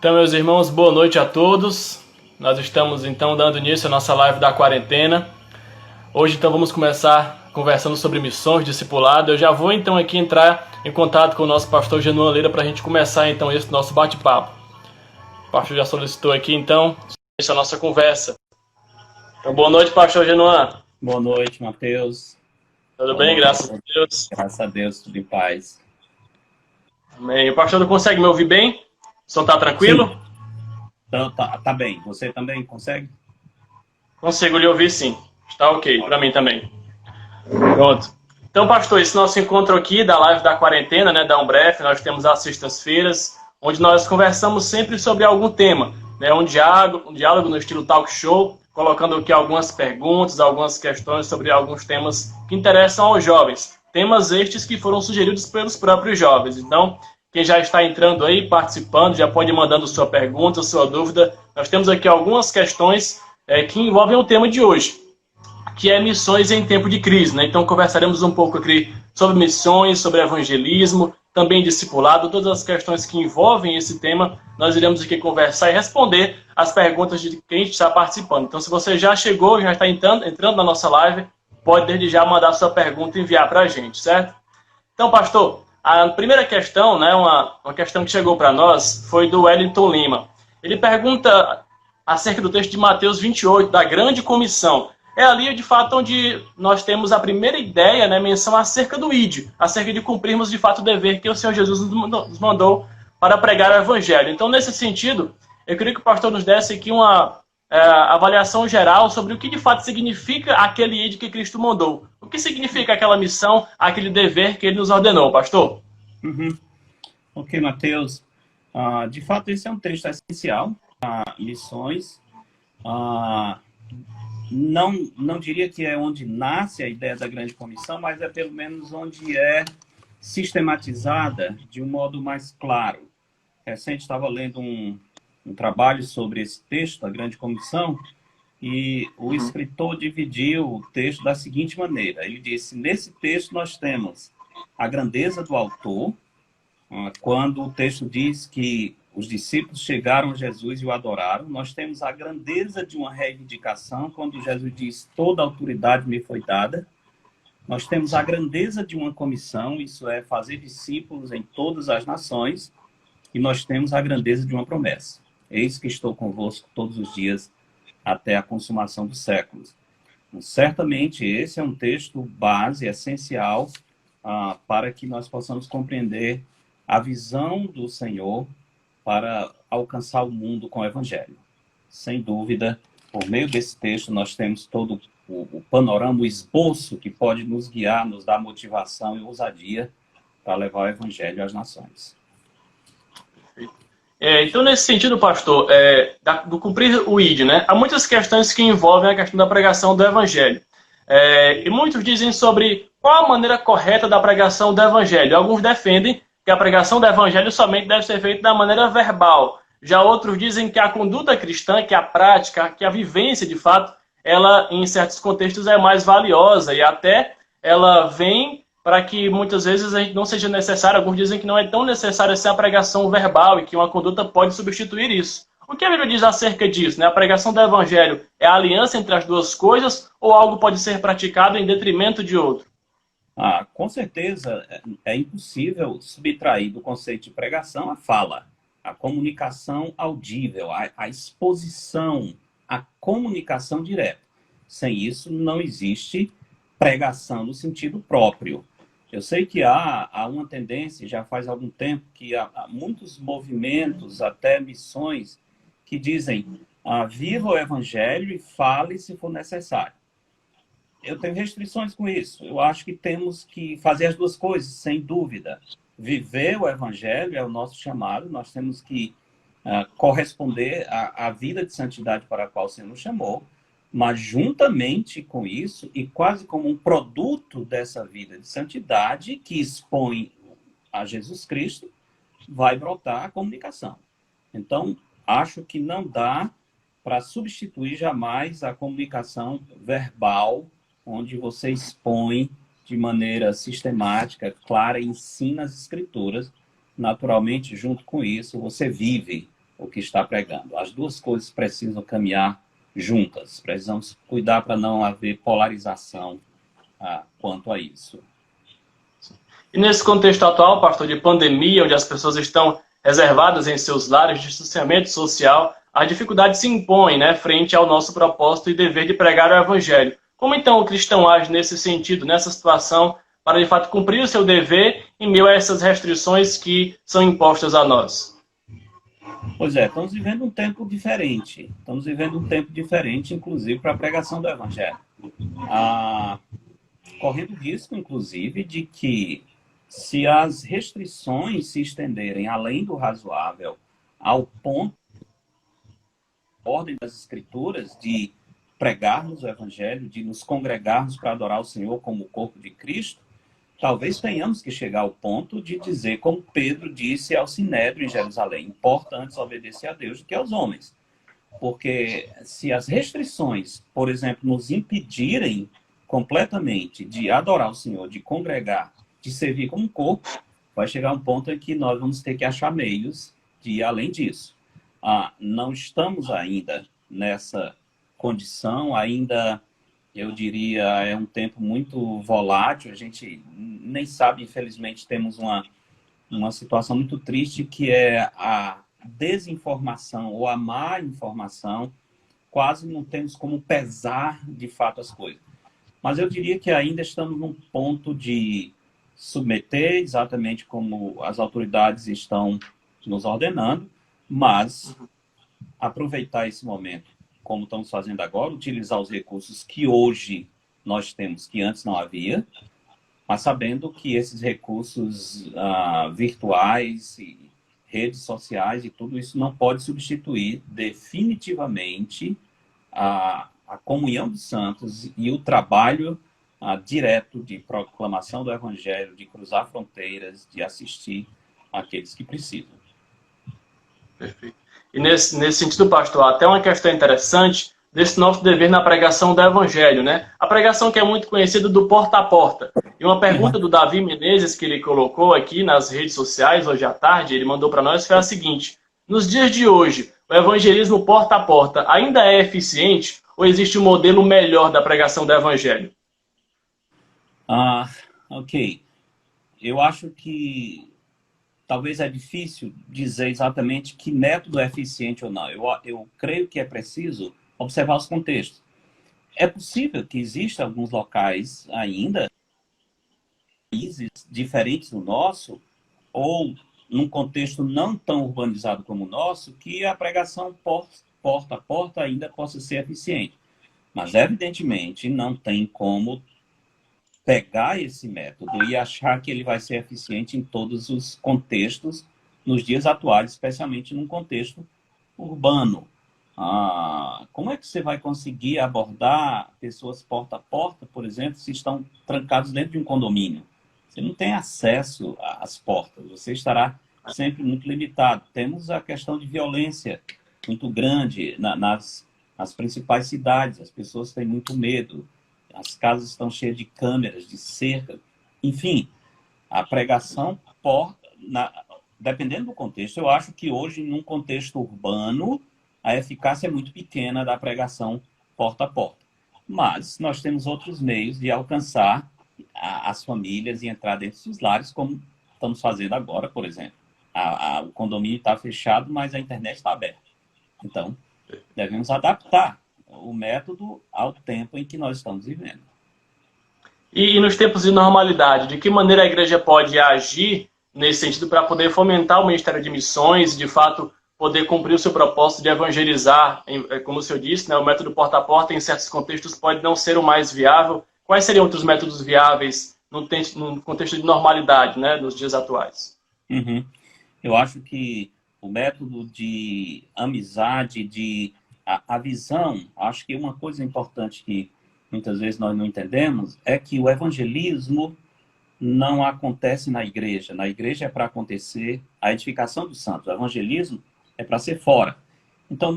Então, meus irmãos, boa noite a todos. Nós estamos, então, dando início à nossa live da quarentena. Hoje, então, vamos começar conversando sobre missões, discipulado. Eu já vou, então, aqui entrar em contato com o nosso pastor Genuan Leira para a gente começar, então, esse nosso bate-papo. O pastor já solicitou aqui, então, essa nossa conversa. Então, boa noite, pastor Genuan. Boa noite, Matheus. Tudo bem, graças a Deus. Graças a Deus, tudo em paz. Amém. O pastor não consegue me ouvir bem? O som tá tranquilo? Sim. Então, tá bem. Você também consegue? Consigo lhe ouvir, sim. Está ok, para mim também. Pronto. Então, pastor, esse nosso encontro aqui da live da quarentena, né, da Umbref, nós temos às sextas-feiras, onde nós conversamos sempre sobre algum tema, né, um diálogo no estilo talk show, colocando aqui algumas perguntas, algumas questões sobre alguns temas que interessam aos jovens. Temas estes que foram sugeridos pelos próprios jovens. Então, quem já está entrando aí, participando, já pode ir mandando sua pergunta, sua dúvida. Nós temos aqui algumas questões que envolvem o tema de hoje, que é missões em tempo de crise, né? Então conversaremos um pouco aqui sobre missões, sobre evangelismo, também discipulado, todas as questões que envolvem esse tema, nós iremos aqui conversar e responder as perguntas de quem está participando. Então, se você já chegou, já está entrando na nossa live, pode desde já mandar sua pergunta e enviar para a gente, certo? Então, pastor, a primeira questão, né, uma questão que chegou para nós, foi do Wellington Lima. Ele pergunta acerca do texto de Mateus 28, da grande comissão. É ali, de fato, onde nós temos a primeira ideia, né, menção acerca do ID, acerca de cumprirmos, de fato, o dever que o Senhor Jesus nos mandou para pregar o Evangelho. Então, nesse sentido, eu queria que o pastor nos desse aqui uma avaliação geral sobre o que, de fato, significa aquele ID que Cristo mandou. O que significa aquela missão, aquele dever que ele nos ordenou, pastor? Ok, Matheus. De fato, esse é um texto essencial para missões. Não diria que é onde nasce a ideia da grande comissão, mas é pelo menos onde é sistematizada de um modo mais claro. Recente estava lendo um trabalho sobre esse texto, da grande comissão, e o escritor dividiu o texto da seguinte maneira. Ele disse, nesse texto nós temos a grandeza do autor, quando o texto diz que os discípulos chegaram a Jesus e o adoraram. Nós temos a grandeza de uma reivindicação, quando Jesus diz, toda autoridade me foi dada. Nós temos a grandeza de uma comissão, isso é, fazer discípulos em todas as nações. E nós temos a grandeza de uma promessa. Eis que estou convosco todos os dias, até a consumação dos séculos. Então, certamente, esse é um texto base, essencial, para que nós possamos compreender a visão do Senhor para alcançar o mundo com o Evangelho. Sem dúvida, por meio desse texto, nós temos todo o panorama, o esboço que pode nos guiar, nos dar motivação e ousadia para levar o Evangelho às nações. Então, nesse sentido, pastor, do cumprir o ID, né, há muitas questões que envolvem a questão da pregação do Evangelho. E muitos dizem sobre qual a maneira correta da pregação do Evangelho. Alguns defendem que a pregação do Evangelho somente deve ser feita da maneira verbal. Já outros dizem que a conduta cristã, que a prática, que a vivência, de fato, ela, em certos contextos, é mais valiosa e até ela vem para que muitas vezes a gente não seja necessário. Alguns dizem que não é tão necessária ser a pregação verbal e que uma conduta pode substituir isso. O que a Bíblia diz acerca disso? Né? A pregação do Evangelho é a aliança entre as duas coisas ou algo pode ser praticado em detrimento de outro? Com certeza é impossível subtrair do conceito de pregação a fala, a comunicação audível, a exposição, a comunicação direta. Sem isso, não existe pregação no sentido próprio. Eu sei que há uma tendência, já faz algum tempo, que há muitos movimentos, até missões, que dizem, viva o Evangelho e fale se for necessário. Eu tenho restrições com isso. Eu acho que temos que fazer as duas coisas, sem dúvida. Viver o Evangelho é o nosso chamado, nós temos que corresponder à vida de santidade para a qual o Senhor nos chamou, mas juntamente com isso, e quase como um produto dessa vida de santidade que expõe a Jesus Cristo, vai brotar a comunicação. Então, acho que não dá para substituir jamais a comunicação verbal, onde você expõe de maneira sistemática, clara, e ensina as Escrituras. Naturalmente, junto com isso, você vive o que está pregando. As duas coisas precisam caminhar juntas. Precisamos cuidar para não haver polarização quanto a isso. E nesse contexto atual, pastor, de pandemia, onde as pessoas estão reservadas em seus lares, de distanciamento social, a dificuldade se impõe, né, frente ao nosso propósito e dever de pregar o evangelho. Como então o cristão age nesse sentido, nessa situação, para de fato cumprir o seu dever em meio a essas restrições que são impostas a nós? Pois é, estamos vivendo um tempo diferente. Estamos vivendo um tempo diferente, inclusive, para a pregação do evangelho. Correndo o risco, inclusive, de que se as restrições se estenderem além do razoável ao ponto ordem das Escrituras de pregarmos o Evangelho, de nos congregarmos para adorar o Senhor como o corpo de Cristo, talvez tenhamos que chegar ao ponto de dizer, como Pedro disse ao Sinédrio em Jerusalém, importa antes obedecer a Deus do que aos homens. Porque se as restrições, por exemplo, nos impedirem completamente de adorar o Senhor, de congregar, de servir como um corpo, vai chegar um ponto em que nós vamos ter que achar meios de ir além disso. Não estamos ainda nessa condição, ainda, eu diria, é um tempo muito volátil, a gente nem sabe, infelizmente, temos uma situação muito triste, que é a desinformação ou a má informação, quase não temos como pesar, de fato, as coisas. Mas eu diria que ainda estamos num ponto de submeter, exatamente como as autoridades estão nos ordenando, mas aproveitar esse momento, como estamos fazendo agora, utilizar os recursos que hoje nós temos, que antes não havia, mas sabendo que esses recursos virtuais, e redes sociais e tudo isso não pode substituir definitivamente a comunhão dos santos e o trabalho direto de proclamação do Evangelho, de cruzar fronteiras, de assistir àqueles que precisam. Perfeito. E nesse sentido, pastor, até uma questão interessante desse nosso dever na pregação do Evangelho, né? A pregação que é muito conhecida do porta a porta. E uma pergunta do Davi Menezes que ele colocou aqui nas redes sociais hoje à tarde, ele mandou para nós, foi a seguinte: nos dias de hoje, o evangelismo porta a porta ainda é eficiente ou existe um modelo melhor da pregação do Evangelho? Ok. Eu acho que talvez é difícil dizer exatamente que método é eficiente ou não. Eu creio que é preciso observar os contextos. É possível que existam alguns locais ainda, países diferentes do nosso, ou num contexto não tão urbanizado como o nosso, que a pregação porta a porta ainda possa ser eficiente. Mas, evidentemente, não tem como pegar esse método e achar que ele vai ser eficiente em todos os contextos nos dias atuais, especialmente num contexto urbano. Como é que você vai conseguir abordar pessoas porta a porta, por exemplo, se estão trancados dentro de um condomínio? Você não tem acesso às portas, você estará sempre muito limitado. Temos a questão de violência muito grande nas principais cidades, as pessoas têm muito medo, as casas estão cheias de câmeras, de cerca, enfim, a pregação, dependendo do contexto, eu acho que hoje, num contexto urbano, a eficácia é muito pequena da pregação porta a porta. Mas nós temos outros meios de alcançar as famílias e entrar dentro dos lares, como estamos fazendo agora, por exemplo. O condomínio está fechado, mas a internet está aberta. Então, devemos adaptar o método ao tempo em que nós estamos vivendo. E nos tempos de normalidade, de que maneira a igreja pode agir nesse sentido para poder fomentar o Ministério de Missões, de fato, poder cumprir o seu propósito de evangelizar? Como o senhor disse, né, o método porta a porta, em certos contextos, pode não ser o mais viável. Quais seriam outros métodos viáveis no contexto de normalidade, né, nos dias atuais? Eu acho que o método de amizade, a visão, acho que uma coisa importante que muitas vezes nós não entendemos é que o evangelismo não acontece na igreja. Na igreja é para acontecer a edificação dos santos. O evangelismo é para ser fora. Então,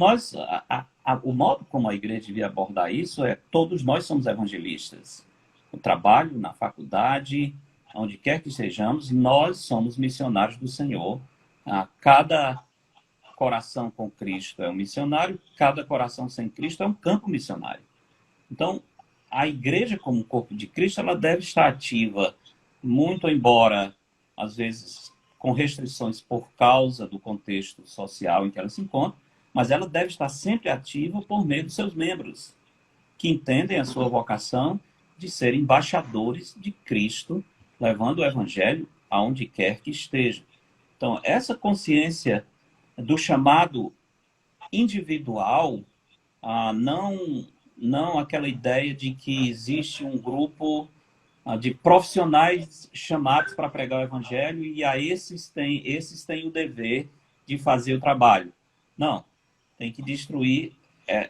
o modo como a igreja devia abordar isso é: todos nós somos evangelistas. No trabalho, na faculdade, onde quer que estejamos, nós somos missionários do Senhor. coração com Cristo é um missionário, cada coração sem Cristo é um campo missionário. Então, a igreja como corpo de Cristo, ela deve estar ativa, muito embora, às vezes, com restrições por causa do contexto social em que ela se encontra, mas ela deve estar sempre ativa por meio dos seus membros, que entendem a sua vocação de ser embaixadores de Cristo, levando o evangelho aonde quer que esteja. Então, essa consciência do chamado individual, não aquela ideia de que existe um grupo de profissionais chamados para pregar o evangelho e a esses têm o dever de fazer o trabalho. Não, tem que destruir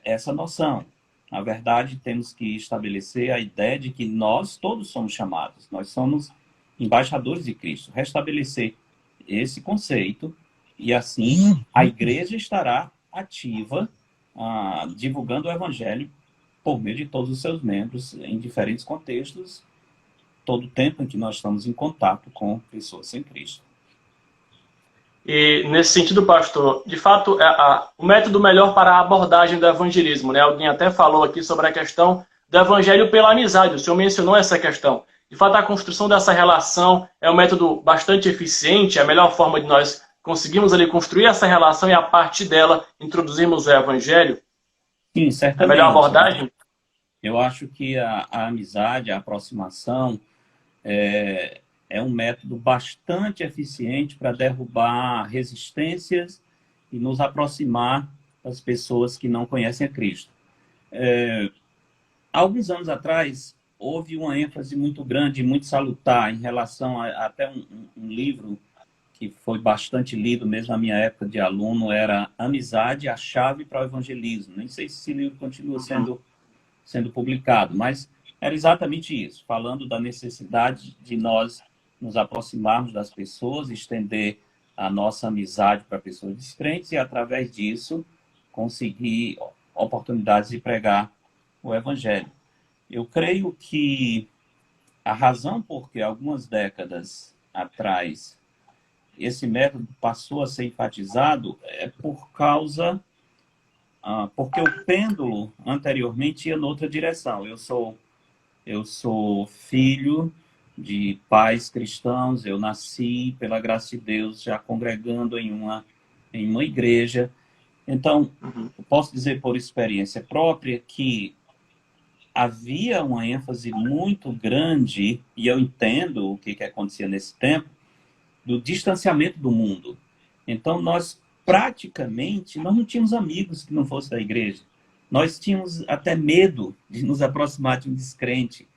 essa noção. Na verdade, temos que estabelecer a ideia de que nós todos somos chamados, nós somos embaixadores de Cristo. Restabelecer esse conceito e assim a igreja estará ativa, divulgando o evangelho por meio de todos os seus membros em diferentes contextos, todo o tempo em que nós estamos em contato com pessoas sem Cristo. E nesse sentido, pastor, de fato, o método melhor para a abordagem do evangelismo, né? Alguém até falou aqui sobre a questão do evangelho pela amizade, o senhor mencionou essa questão. De fato, a construção dessa relação é um método bastante eficiente, é a melhor forma de nós conseguirmos ali construir essa relação e a partir dela introduzirmos o evangelho? Sim, certamente. É a melhor abordagem? Eu acho que a amizade, a aproximação é um método bastante eficiente para derrubar resistências e nos aproximar das pessoas que não conhecem a Cristo. Há alguns anos atrás, houve uma ênfase muito grande, muito salutar em relação a até um livro que foi bastante lido mesmo na minha época de aluno, era Amizade, a Chave para o Evangelismo. Nem sei se esse livro continua sendo publicado, mas era exatamente isso, falando da necessidade de nós nos aproximarmos das pessoas, estender a nossa amizade para pessoas descrentes e, através disso, conseguir oportunidades de pregar o Evangelho. Eu creio que a razão por que algumas décadas atrás esse método passou a ser enfatizado é por causa... porque o pêndulo anteriormente ia noutra direção. Eu sou filho de pais cristãos, eu nasci, pela graça de Deus, já congregando em uma igreja. Então, eu posso dizer por experiência própria que havia uma ênfase muito grande, e eu entendo o que acontecia nesse tempo, do distanciamento do mundo. Então, nós praticamente não tínhamos amigos que não fossem da igreja. Nós tínhamos até medo de nos aproximar de um descrente.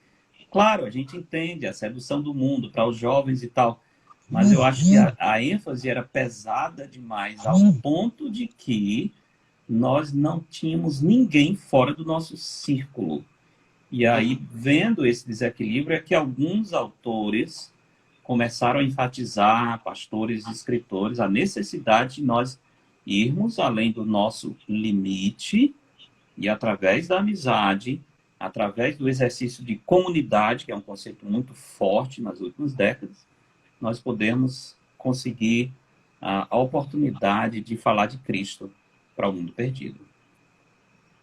Claro, a gente entende a sedução do mundo para os jovens e tal, mas eu acho que a ênfase era pesada demais, ao ponto de que nós não tínhamos ninguém fora do nosso círculo. E aí, vendo esse desequilíbrio, é que alguns autores começaram a enfatizar, pastores e escritores, a necessidade de nós irmos além do nosso limite e, através da amizade, através do exercício de comunidade, que é um conceito muito forte nas últimas décadas, nós podemos conseguir a oportunidade de falar de Cristo para o mundo perdido.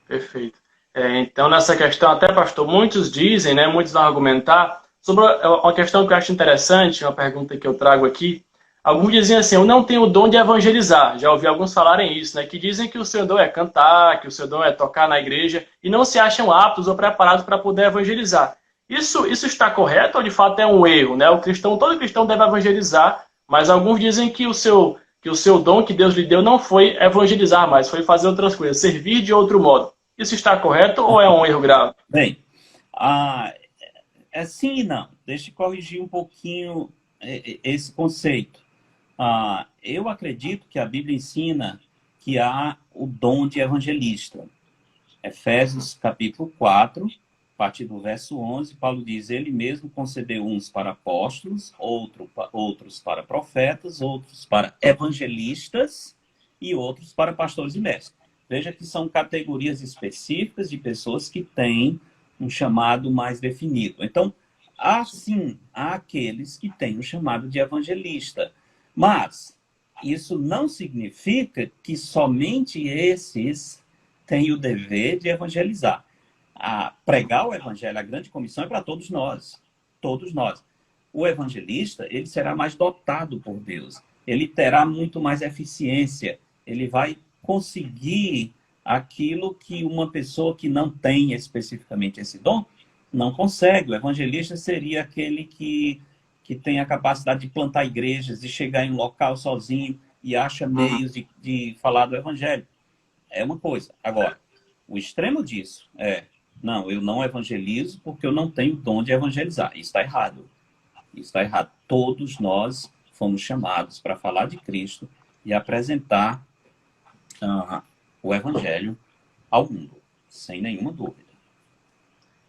Perfeito. Então, nessa questão, até, pastor, muitos dizem, né, muitos vão argumentar sobre uma questão que eu acho interessante, uma pergunta que eu trago aqui. Alguns dizem assim, eu não tenho o dom de evangelizar. Já ouvi alguns falarem isso, né? Que dizem que o seu dom é cantar, que o seu dom é tocar na igreja, e não se acham aptos ou preparados para poder evangelizar. Isso está correto ou de fato é um erro, né? Todo cristão deve evangelizar, mas alguns dizem que o seu dom que Deus lhe deu não foi evangelizar, mas foi fazer outras coisas, servir de outro modo. Isso está correto ou é um erro grave? Bem, é sim e não. Deixa eu corrigir um pouquinho esse conceito. Eu acredito que a Bíblia ensina que há o dom de evangelista. Efésios capítulo 4, a partir do verso 11, Paulo diz, ele mesmo concedeu uns para apóstolos, outros para profetas, outros para evangelistas e outros para pastores e mestres. Veja que são categorias específicas de pessoas que têm um chamado mais definido. Então, há aqueles que têm o chamado de evangelista. Mas isso não significa que somente esses têm o dever de evangelizar. Pregar o evangelho, a grande comissão é para todos nós. Todos nós. O evangelista, ele será mais dotado por Deus. Ele terá muito mais eficiência. Ele vai conseguir aquilo que uma pessoa que não tem especificamente esse dom não consegue. O evangelista seria aquele que tem a capacidade de plantar igrejas, de chegar em um local sozinho e acha meios de falar do evangelho. É uma coisa. Agora, o extremo disso não, eu não evangelizo porque eu não tenho dom de evangelizar. Isso está errado. Isso está errado. Todos nós fomos chamados para falar de Cristo e apresentar o evangelho ao mundo, sem nenhuma dúvida.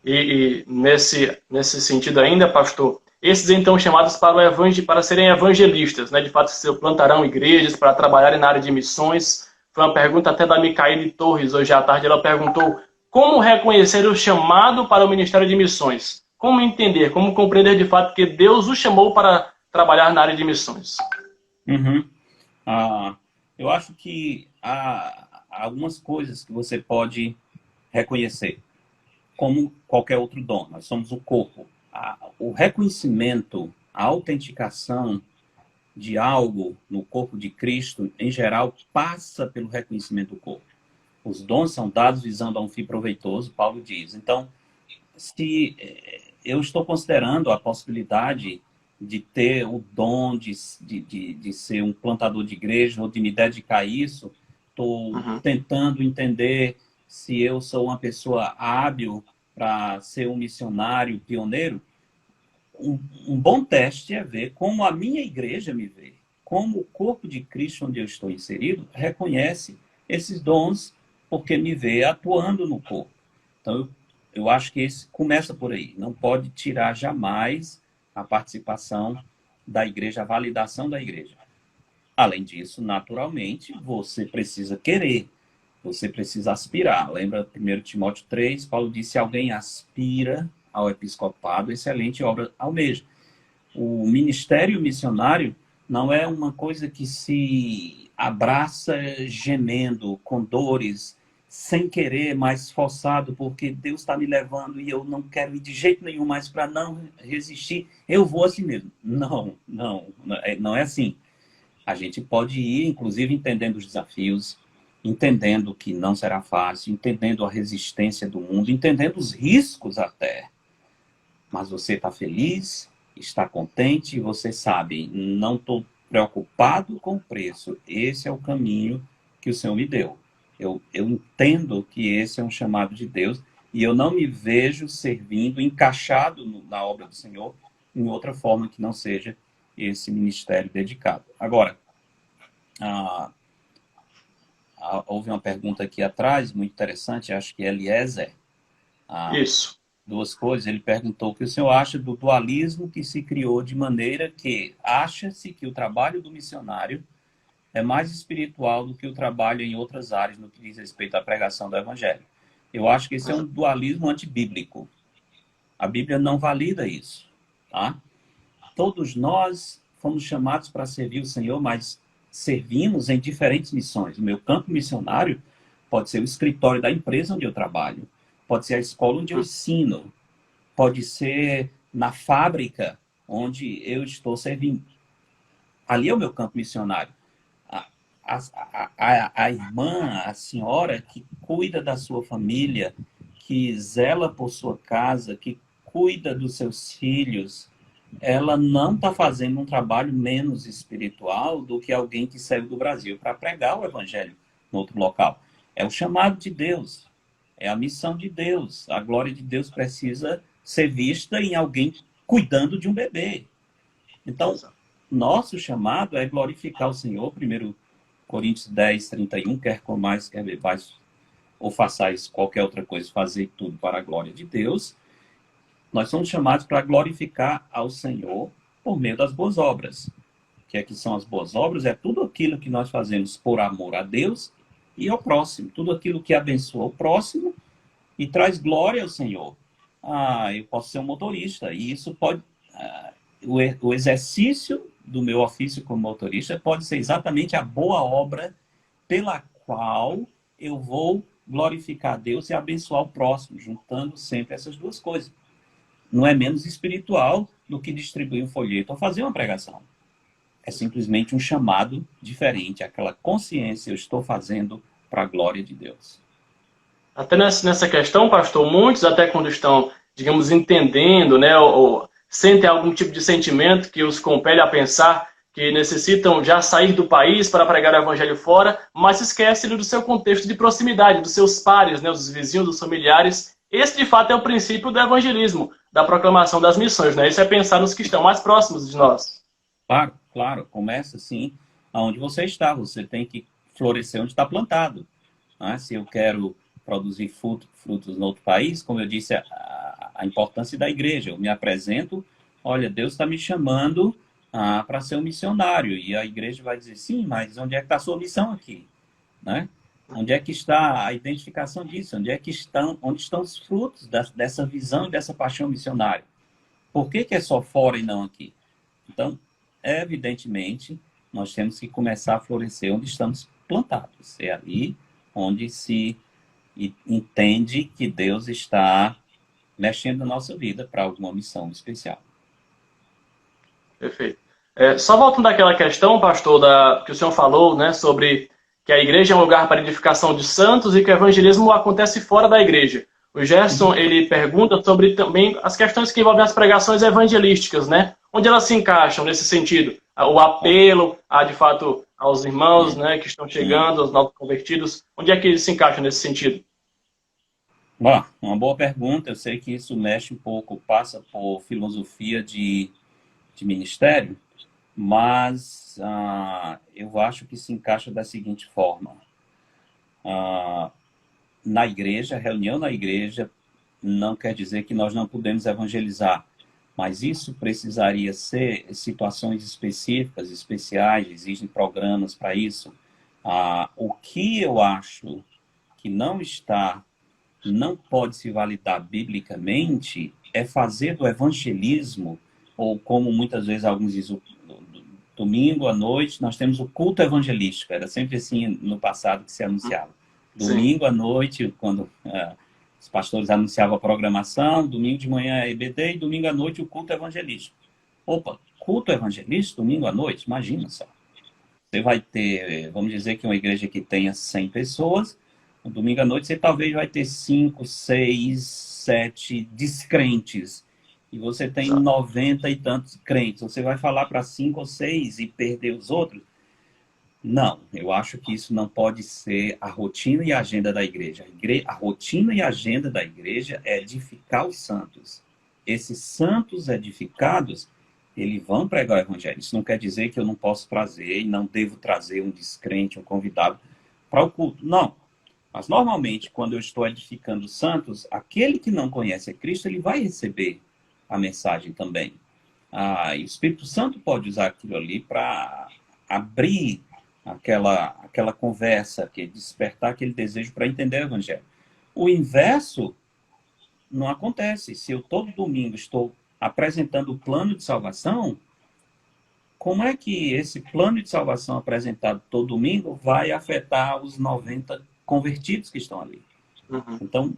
E nesse sentido ainda, pastor, esses então chamados para serem evangelistas, né? De fato, se plantarão igrejas para trabalharem na área de missões. Foi uma pergunta até da Micaele Torres, hoje à tarde. Ela perguntou como reconhecer o chamado para o Ministério de Missões. Como entender, como compreender de fato que Deus o chamou para trabalhar na área de missões. Eu acho que há algumas coisas que você pode reconhecer, como qualquer outro dom. Nós somos o corpo. O reconhecimento, a autenticação de algo no corpo de Cristo, em geral, passa pelo reconhecimento do corpo. Os dons são dados visando a um fim proveitoso, Paulo diz. Então, se eu estou considerando a possibilidade de ter o dom de ser um plantador de igreja ou de me dedicar a isso, estou tentando entender se eu sou uma pessoa hábil para ser um missionário pioneiro. Um bom teste é ver como a minha igreja me vê, como o corpo de Cristo onde eu estou inserido reconhece esses dons porque me vê atuando no corpo. Então, eu acho que esse começa por aí. Não pode tirar jamais a participação da igreja, a validação da igreja. Além disso, naturalmente, você precisa querer, você precisa aspirar. Lembra 1 Timóteo 3, Paulo disse, se alguém aspira ao episcopado, excelente obra almeja. O ministério missionário não é uma coisa que se abraça gemendo, com dores, sem querer, mas forçado, porque Deus está me levando e eu não quero ir de jeito nenhum, mas para não resistir, eu vou assim mesmo. Não é assim. A gente pode ir, inclusive, entendendo os desafios, entendendo que não será fácil, entendendo a resistência do mundo, entendendo os riscos até. Mas você está feliz, está contente, você sabe, não estou preocupado com o preço. Esse é o caminho que o Senhor me deu. Eu entendo que esse é um chamado de Deus e eu não me vejo servindo, encaixado na obra do Senhor, em outra forma que não seja esse ministério dedicado. Agora, houve uma pergunta aqui atrás, muito interessante, acho que é Eliezer. Isso. Duas coisas. Ele perguntou o que o senhor acha do dualismo que se criou de maneira que acha-se que o trabalho do missionário é mais espiritual do que o trabalho em outras áreas no que diz respeito à pregação do evangelho. Eu acho que esse é um dualismo antibíblico. A Bíblia não valida isso. Tá? Todos nós fomos chamados para servir o Senhor, mas servimos em diferentes missões. O meu campo missionário pode ser o escritório da empresa onde eu trabalho, pode ser a escola onde eu ensino, pode ser na fábrica onde eu estou servindo. Ali é o meu campo missionário. A irmã, a senhora que cuida da sua família, que zela por sua casa, que cuida dos seus filhos, ela não está fazendo um trabalho menos espiritual do que alguém que saiu do Brasil para pregar o evangelho em outro local. É o chamado de Deus, é a missão de Deus. A glória de Deus precisa ser vista em alguém cuidando de um bebê. Então, nosso chamado é glorificar o Senhor. 1 Coríntios 10, 31, quer comais, quer bebais, ou façais qualquer outra coisa, fazer tudo para a glória de Deus. Nós somos chamados para glorificar ao Senhor por meio das boas obras. O que é que são as boas obras? É tudo aquilo que nós fazemos por amor a Deus e ao próximo. Tudo aquilo que abençoa o próximo e traz glória ao Senhor. Eu posso ser um motorista e isso pode... o exercício do meu ofício como motorista pode ser exatamente a boa obra pela qual eu vou glorificar a Deus e abençoar o próximo, juntando sempre essas duas coisas. Não é menos espiritual do que distribuir um folheto ou fazer uma pregação. É simplesmente um chamado diferente, aquela consciência, eu estou fazendo para a glória de Deus. Até nessa questão, pastor, muitos até quando estão, digamos, entendendo, né, ou sentem algum tipo de sentimento que os compele a pensar que necessitam já sair do país para pregar o evangelho fora, mas esquecem do seu contexto de proximidade, dos seus pares, né, dos vizinhos, dos familiares. Esse, de fato, é o princípio do evangelismo, da proclamação das missões, né? Isso é pensar nos que estão mais próximos de nós. Claro, claro. Começa, assim, aonde você está. Você tem que florescer onde está plantado. Né? Se eu quero produzir frutos no outro país, como eu disse, a importância da igreja. Eu me apresento, olha, Deus está me chamando para ser um missionário. E a igreja vai dizer, sim, mas onde é que está a sua missão aqui? Né? Onde é que está a identificação disso? Onde estão os frutos dessa visão e dessa paixão missionária? Por que é só fora e não aqui? Então, evidentemente, nós temos que começar a florescer onde estamos plantados. É ali onde se entende que Deus está mexendo na nossa vida para alguma missão especial. Perfeito. Só voltando àquela questão, pastor, que o senhor falou, né, sobre que a igreja é um lugar para edificação de santos e que o evangelismo acontece fora da igreja. O Gerson, ele pergunta sobre também as questões que envolvem as pregações evangelísticas, né? Onde elas se encaixam nesse sentido? O apelo, de fato, aos irmãos, né, que estão chegando, aos novos convertidos, onde é que eles se encaixam nesse sentido? Bom, uma boa pergunta. Eu sei que isso mexe um pouco, passa por filosofia de ministério, mas eu acho que se encaixa da seguinte forma. Na igreja, reunião na igreja, não quer dizer que nós não podemos evangelizar, mas isso precisaria ser situações específicas, especiais, existem programas para isso. O que eu acho que não pode se validar biblicamente é fazer do evangelismo, ou como muitas vezes alguns dizem, domingo à noite nós temos o culto evangelístico, era sempre assim no passado que se anunciava. Domingo à noite, quando os pastores anunciavam a programação, domingo de manhã é EBD e domingo à noite o culto evangelístico. Opa, culto evangelístico, domingo à noite? Imagina só. Você vai ter, vamos dizer que uma igreja que tenha 100 pessoas, no domingo à noite você talvez vai ter 5, 6, 7 descrentes. E você tem 90 e tantos crentes. Você vai falar para 5 ou 6 e perder os outros? Não, eu acho que isso não pode ser a rotina e a agenda da igreja. A rotina e a agenda da igreja é edificar os santos. Esses santos edificados, eles vão pregar o evangelho. Isso não quer dizer que eu não posso trazer e não devo trazer um descrente, um convidado para o culto. Não. Mas normalmente, quando eu estou edificando os santos, aquele que não conhece a Cristo, ele vai receber a mensagem também. E o Espírito Santo pode usar aquilo ali para abrir aquela conversa, que despertar aquele desejo para entender o evangelho. O inverso não acontece. Se eu todo domingo estou apresentando o plano de salvação, como é que esse plano de salvação apresentado todo domingo vai afetar os 90 convertidos que estão ali? Então,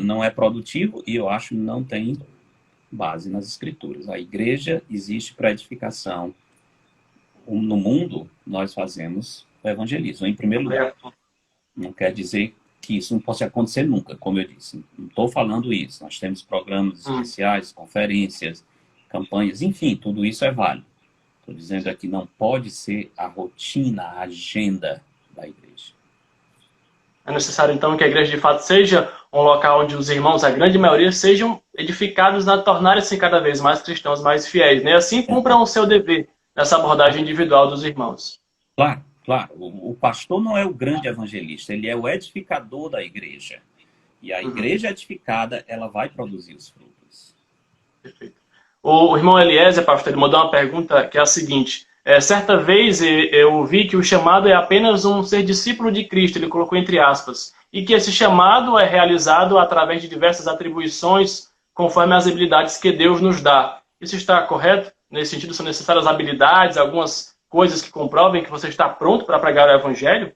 não é produtivo e eu acho que não tem base nas escrituras. A igreja existe para edificação. No mundo, nós fazemos o evangelismo, em primeiro lugar. Não quer dizer que isso não possa acontecer nunca, como eu disse. Não estou falando isso. Nós temos programas especiais, conferências, campanhas, enfim, tudo isso é válido. Estou dizendo aqui, não pode ser a rotina, a agenda da igreja. É necessário, então, que a igreja, de fato, seja um local onde os irmãos, a grande maioria, sejam edificados a tornarem-se cada vez mais cristãos, mais fiéis, né? Assim cumpram o seu dever nessa abordagem individual dos irmãos. Claro, claro. O pastor não é o grande evangelista, ele é o edificador da igreja. E a igreja edificada, ela vai produzir os frutos. Perfeito. O irmão Eliezer, pastor, ele mandou uma pergunta que é a seguinte. Certa vez eu vi que o chamado é apenas um ser discípulo de Cristo, ele colocou entre aspas, e que esse chamado é realizado através de diversas atribuições, conforme as habilidades que Deus nos dá. Isso está correto? nesse sentido, são necessárias habilidades, algumas coisas que comprovem que você está pronto para pregar o evangelho?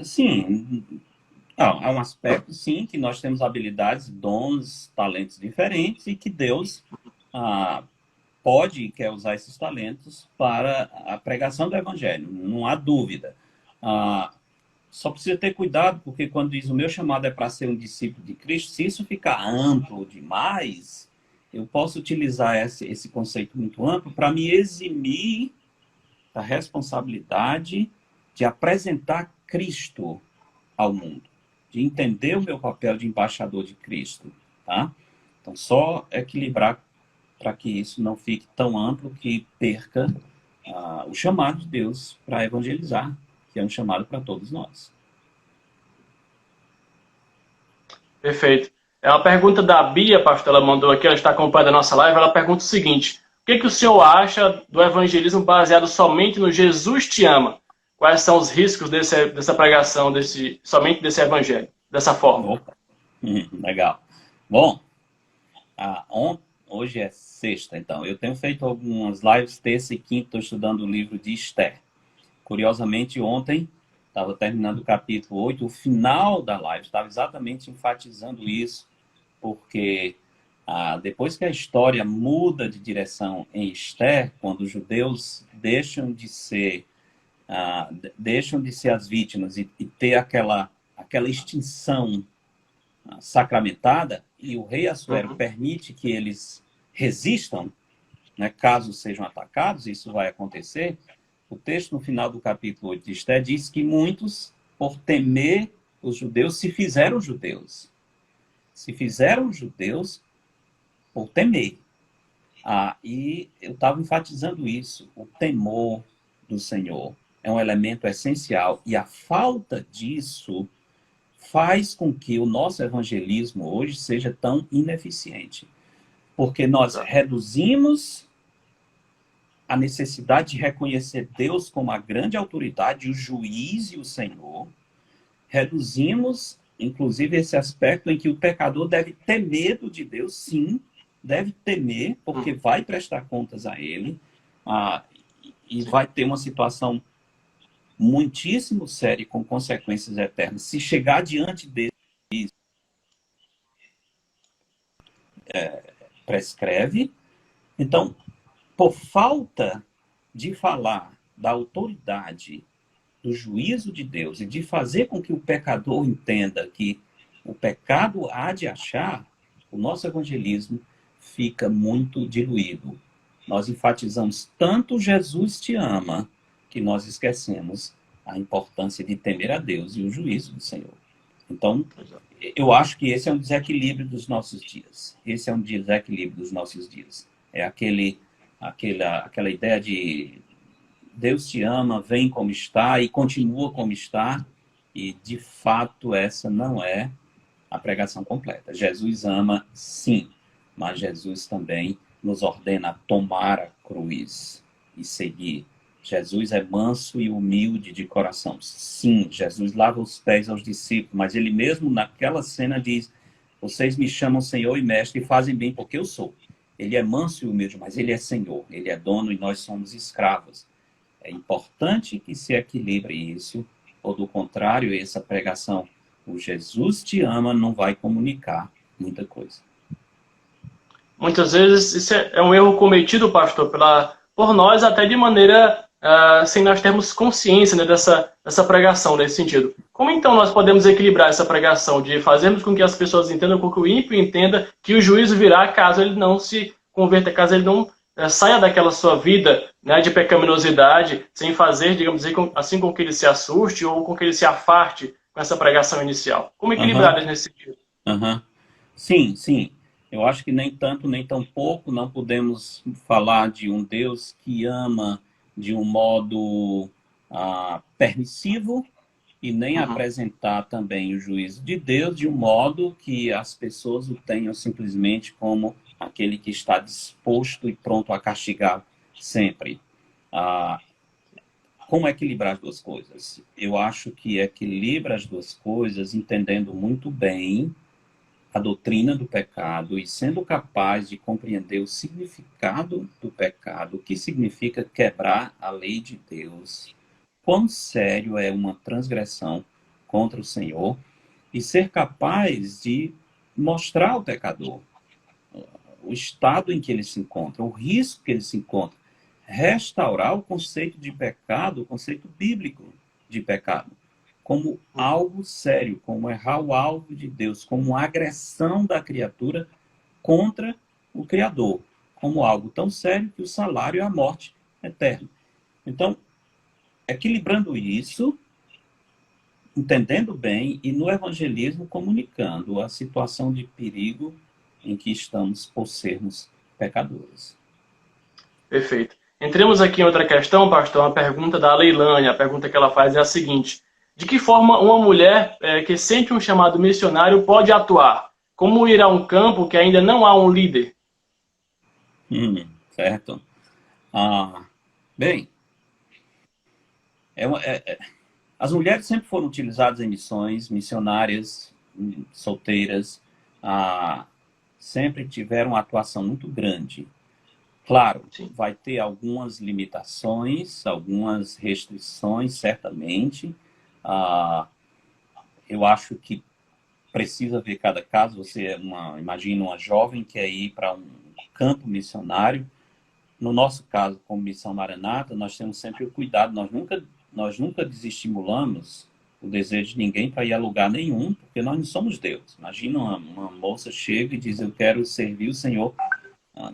Sim, há um aspecto, sim, que nós temos habilidades, dons, talentos diferentes e que Deus ah, pode e quer usar esses talentos para a pregação do evangelho, não há dúvida. Ah, Só precisa ter cuidado, porque quando diz o meu chamado é para ser um discípulo de Cristo, se isso ficar amplo demais, eu posso utilizar esse conceito muito amplo para me eximir da responsabilidade de apresentar Cristo ao mundo, de entender o meu papel de embaixador de Cristo, tá? Então, só equilibrar para que isso não fique tão amplo que perca o chamado de Deus para evangelizar, que é um chamado para todos nós. Perfeito. É uma pergunta da Bia, pastor, ela mandou aqui, ela está acompanhando a nossa live, ela pergunta o seguinte: o que o senhor acha do evangelismo baseado somente no Jesus te ama? Quais são os riscos dessa pregação, somente desse evangelho, dessa forma? Opa, legal. Bom, hoje é sexta, então. Eu tenho feito algumas lives terça e quinta, estou estudando o livro de Esther. Curiosamente, ontem, estava terminando o capítulo 8, o final da live estava exatamente enfatizando isso, porque depois que a história muda de direção em Esther, quando os judeus deixam de ser as vítimas e ter aquela extinção sacramentada, e o rei Assuero permite que eles resistam, né, caso sejam atacados, isso vai acontecer. O texto no final do capítulo 8 de Esther diz que muitos, por temer os judeus, se fizeram judeus. Se fizeram judeus por temer. E eu estava enfatizando isso. O temor do Senhor é um elemento essencial. E a falta disso faz com que o nosso evangelismo hoje seja tão ineficiente. Porque nós reduzimos a necessidade de reconhecer Deus como a grande autoridade, o juiz e o Senhor. Reduzimos, inclusive, esse aspecto em que o pecador deve ter medo de Deus, sim, deve temer, porque vai prestar contas a Ele, e vai ter uma situação muitíssimo séria com consequências eternas. Se chegar diante dele, prescreve. Então, por falta de falar da autoridade, do juízo de Deus e de fazer com que o pecador entenda que o pecado há de achar, o nosso evangelismo fica muito diluído. Nós enfatizamos tanto Jesus te ama, que nós esquecemos a importância de temer a Deus e o juízo do Senhor. Então, eu acho que esse é um desequilíbrio dos nossos dias. Esse é um desequilíbrio dos nossos dias. É aquela ideia de Deus te ama, vem como está e continua como está. E, de fato, essa não é a pregação completa. Jesus ama, sim, mas Jesus também nos ordena a tomar a cruz e seguir. Jesus é manso e humilde de coração. Sim, Jesus lava os pés aos discípulos, mas ele mesmo naquela cena diz: vocês me chamam Senhor e Mestre e fazem bem porque eu sou. Ele é manso e humilde, mas ele é Senhor, ele é dono e nós somos escravos. É importante que se equilibre isso, ou do contrário, essa pregação, o Jesus te ama, não vai comunicar muita coisa. Muitas vezes isso é um erro cometido, pastor, por nós, até de maneira sem nós termos consciência, né, dessa pregação, nesse sentido. Como então nós podemos equilibrar essa pregação de fazermos com que as pessoas entendam, com que o ímpio entenda que o juízo virá caso ele não se converta, caso ele não saia daquela sua vida, né, de pecaminosidade, sem fazer, digamos assim, com que ele se assuste ou com que ele se afarte com essa pregação inicial? Como equilibrar nesse sentido? Sim, sim. Eu acho que nem tanto, nem tão pouco, não podemos falar de um Deus que ama de um modo permissivo e nem apresentar também o juízo de Deus de um modo que as pessoas o tenham simplesmente como aquele que está disposto e pronto a castigar sempre. Como equilibrar as duas coisas? Eu acho que equilibra as duas coisas entendendo muito bem a doutrina do pecado e sendo capaz de compreender o significado do pecado, o que significa quebrar a lei de Deus, quão sério é uma transgressão contra o Senhor, e ser capaz de mostrar ao pecador o estado em que ele se encontra, o risco que ele se encontra, restaurar o conceito de pecado, o conceito bíblico de pecado, como algo sério, como errar o alvo de Deus, como agressão da criatura contra o Criador, como algo tão sério que o salário é a morte eterna. Então, equilibrando isso, entendendo bem e no evangelismo comunicando a situação de perigo em que estamos por sermos pecadores. Perfeito. Entremos aqui em outra questão, pastor, uma pergunta da Leilane. A pergunta que ela faz é a seguinte: de que forma uma mulher que sente um chamado missionário pode atuar? Como ir a um campo que ainda não há um líder? Certo. Bem, as mulheres sempre foram utilizadas em missões, missionárias, solteiras, sempre tiveram uma atuação muito grande. Claro, Sim. vai ter algumas limitações, algumas restrições, certamente. Eu acho que precisa ver cada caso. Você imagina uma jovem que quer ir para um campo missionário. No nosso caso, como Missão Maranata, nós temos sempre o cuidado. Nós nunca desestimulamos o desejo de ninguém para ir a lugar nenhum, porque nós não somos Deus. Imagina uma moça chega e diz: eu quero servir o Senhor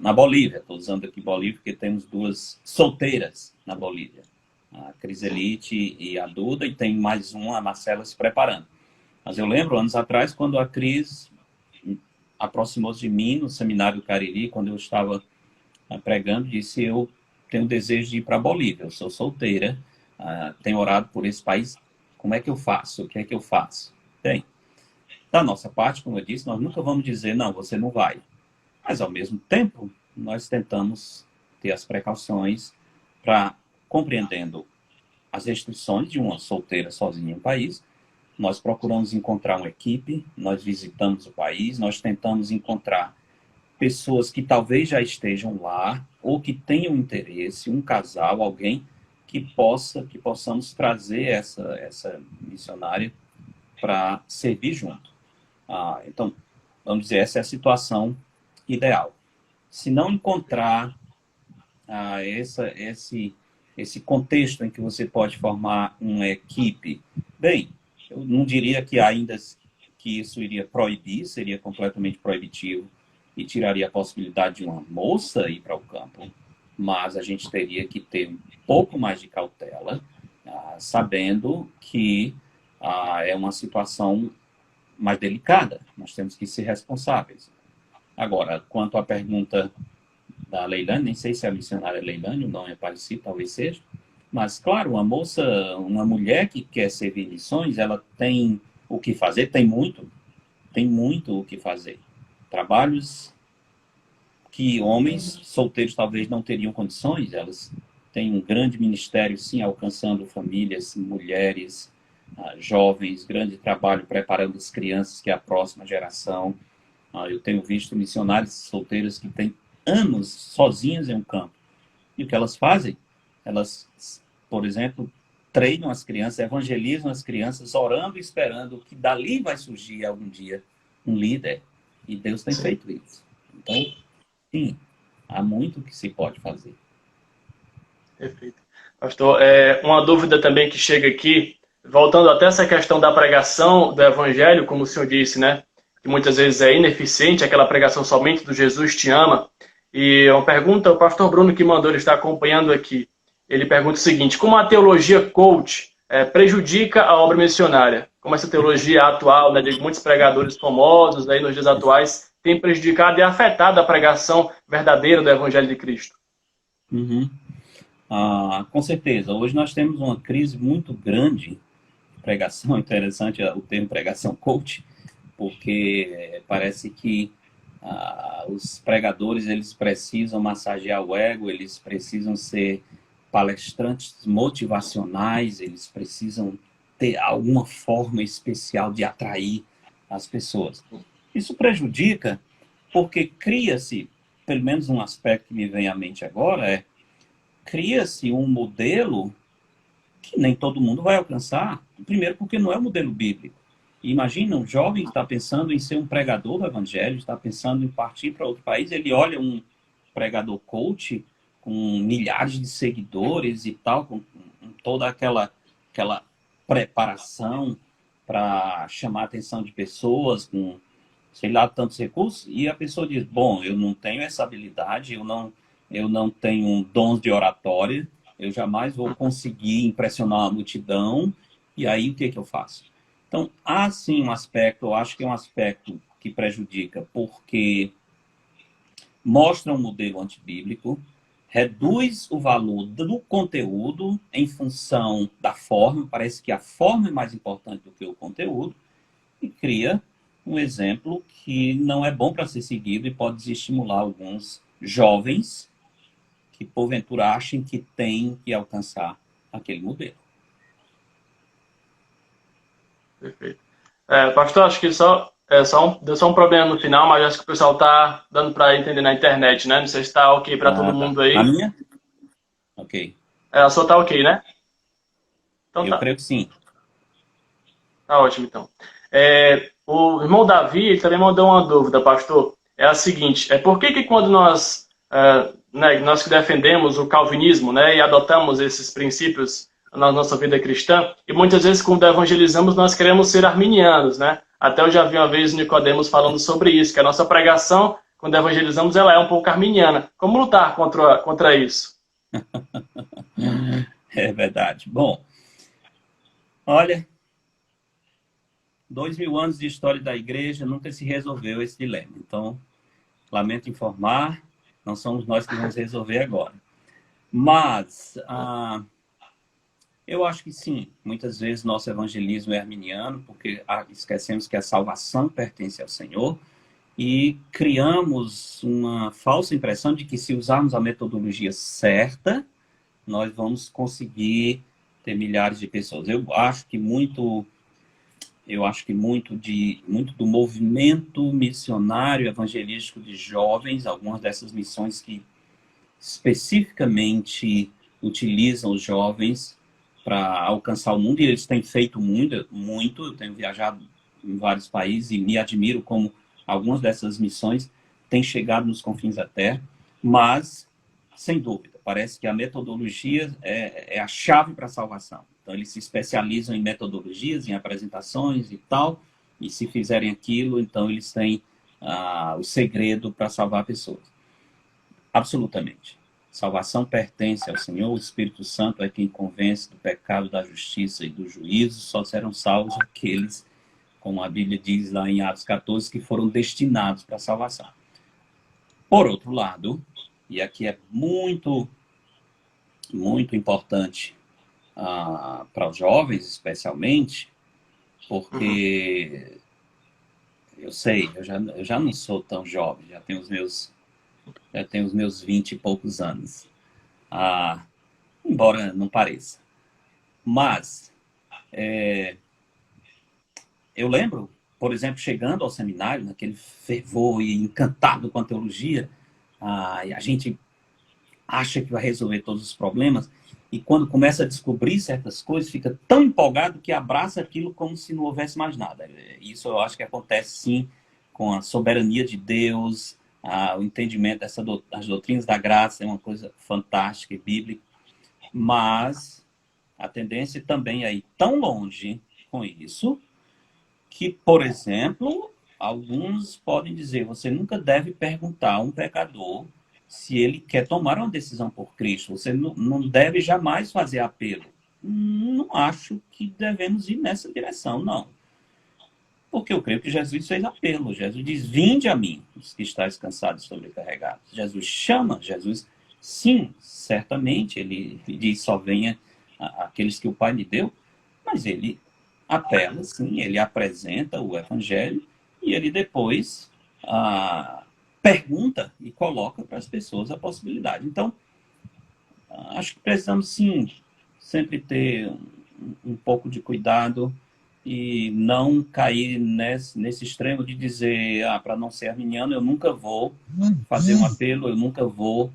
na Bolívia. Estou usando aqui Bolívia porque temos duas solteiras na Bolívia, a Criselite e a Duda, e tem mais uma, a Marcela, se preparando. Mas eu lembro, anos atrás, quando a Cris aproximou-se de mim no Seminário Cariri, quando eu estava pregando, disse: eu tenho desejo de ir para a Bolívia, eu sou solteira, tenho orado por esse país, como é que eu faço? O que é que eu faço? Bem, da nossa parte, como eu disse, nós nunca vamos dizer: não, você não vai. Mas, ao mesmo tempo, nós tentamos ter as precauções para, compreendendo as restrições de uma solteira sozinha em um país, nós procuramos encontrar uma equipe, nós visitamos o país, nós tentamos encontrar pessoas que talvez já estejam lá ou que tenham interesse, um casal, alguém que possamos trazer essa missionária para servir junto. Então, vamos dizer, essa é a situação ideal. Se não encontrar esse contexto em que você pode formar uma equipe, bem, eu não diria que ainda que isso iria proibir, seria completamente proibitivo e tiraria a possibilidade de uma moça ir para o campo, mas a gente teria que ter um pouco mais de cautela, sabendo que é uma situação mais delicada. Nós temos que ser responsáveis. Agora, quanto à pergunta da Leilane, nem sei se é a missionária Leilane, o nome é parecido, talvez seja, mas, claro, uma mulher que quer servir missões, ela tem o que fazer, tem muito o que fazer. Trabalhos que homens solteiros talvez não teriam condições, elas têm um grande ministério, sim, alcançando famílias, mulheres, jovens, grande trabalho preparando as crianças, que é a próxima geração. Eu tenho visto missionários solteiras que têm anos sozinhas em um campo. E o que elas fazem? Elas, por exemplo, treinam as crianças, evangelizam as crianças, orando e esperando que dali vai surgir algum dia um líder. E Deus tem feito isso. Então, sim, há muito que se pode fazer. Perfeito. Pastor, uma dúvida também que chega aqui, voltando até essa questão da pregação do evangelho, como o senhor disse, né? Que muitas vezes é ineficiente, aquela pregação somente do Jesus te ama. E uma pergunta, o pastor Bruno que mandou, ele está acompanhando aqui. Ele pergunta o seguinte: como a teologia coach prejudica a obra missionária? Como essa teologia atual, né, de muitos pregadores famosos aí nos dias atuais, tem prejudicado e afetado a pregação verdadeira do Evangelho de Cristo? Com certeza. Hoje nós temos uma crise muito grande de pregação. Interessante o termo pregação coach, porque parece que os pregadores, eles precisam massagear o ego, eles precisam ser palestrantes motivacionais, eles precisam ter alguma forma especial de atrair as pessoas. Isso prejudica porque cria-se, pelo menos um aspecto que me vem à mente agora cria-se um modelo que nem todo mundo vai alcançar. Primeiro porque não é o modelo bíblico. Imagina um jovem que está pensando em ser um pregador do evangelho, está pensando em partir para outro país, ele olha um pregador coach com milhares de seguidores e tal, com toda aquela preparação para chamar a atenção de pessoas, com, sei lá, tantos recursos, e a pessoa diz, bom, eu não tenho essa habilidade, eu não tenho dons de oratória, eu jamais vou conseguir impressionar uma multidão, e aí o que que eu faço? Então, há sim um aspecto, eu acho que é um aspecto que prejudica, porque mostra um modelo antibíblico, reduz o valor do conteúdo em função da forma, parece que a forma é mais importante do que o conteúdo, e cria um exemplo que não é bom para ser seguido e pode desestimular alguns jovens que, porventura, achem que têm que alcançar aquele modelo. Perfeito. Pastor, acho que deu só um problema no final, mas acho que o pessoal está dando para entender na internet, né? Não sei se está ok para todo Tá. mundo aí. A minha? Ok. A sua tá ok, né? Então Eu tá. creio que sim. Tá ótimo, então. O irmão Davi ele também mandou uma dúvida, pastor. É a seguinte: por que quando nós que defendemos o calvinismo, né, e adotamos esses princípios na nossa vida cristã, e muitas vezes quando evangelizamos nós queremos ser arminianos, né? Até eu já vi uma vez o Nicodemos falando sobre isso, que a nossa pregação, quando evangelizamos, ela é um pouco arminiana. Como lutar contra isso? É verdade. Bom, olha, 2000 anos de história da igreja nunca se resolveu esse dilema. Então, lamento informar, não somos nós que vamos resolver agora. Mas, eu acho que sim, muitas vezes nosso evangelismo é arminiano, porque esquecemos que a salvação pertence ao Senhor e criamos uma falsa impressão de que se usarmos a metodologia certa, nós vamos conseguir ter milhares de pessoas. Eu acho que muito do movimento missionário evangelístico de jovens, algumas dessas missões que especificamente utilizam os jovens para alcançar o mundo, e eles têm feito muito, muito. Eu tenho viajado em vários países e me admiro como algumas dessas missões têm chegado nos confins da terra, mas, sem dúvida, parece que a metodologia é a chave para a salvação. Então, eles se especializam em metodologias, em apresentações e tal, e se fizerem aquilo, então eles têm o segredo para salvar pessoas. Absolutamente. Salvação pertence ao Senhor, o Espírito Santo é quem convence do pecado, da justiça e do juízo, só serão salvos aqueles, como a Bíblia diz lá em Atos 14, que foram destinados para a salvação. Por outro lado, e aqui é muito, muito importante para os jovens, especialmente, porque eu sei, eu já não sou tão jovem, já tenho os meus 20 e poucos anos. Embora não pareça. Mas, eu lembro, por exemplo, chegando ao seminário, naquele fervor e encantado com a teologia, e a gente acha que vai resolver todos os problemas, e quando começa a descobrir certas coisas, fica tão empolgado que abraça aquilo como se não houvesse mais nada. Isso eu acho que acontece, sim, com a soberania de Deus, o entendimento das doutrinas da graça é uma coisa fantástica e bíblica, mas a tendência também é ir tão longe com isso que, por exemplo, alguns podem dizer, você nunca deve perguntar a um pecador se ele quer tomar uma decisão por Cristo. Você não deve jamais fazer apelo. Não acho que devemos ir nessa direção, não. Porque eu creio que Jesus fez apelo. Jesus diz, vinde a mim, os que estáis cansados e sobrecarregados. Jesus chama, Jesus, sim, certamente, ele diz, só venha aqueles que o Pai me deu, mas ele apela, sim, ele apresenta o Evangelho e ele depois pergunta e coloca para as pessoas a possibilidade. Então, acho que precisamos, sim, sempre ter um pouco de cuidado e não cair nesse extremo de dizer, para não ser arminiano, eu nunca vou fazer um apelo, eu nunca vou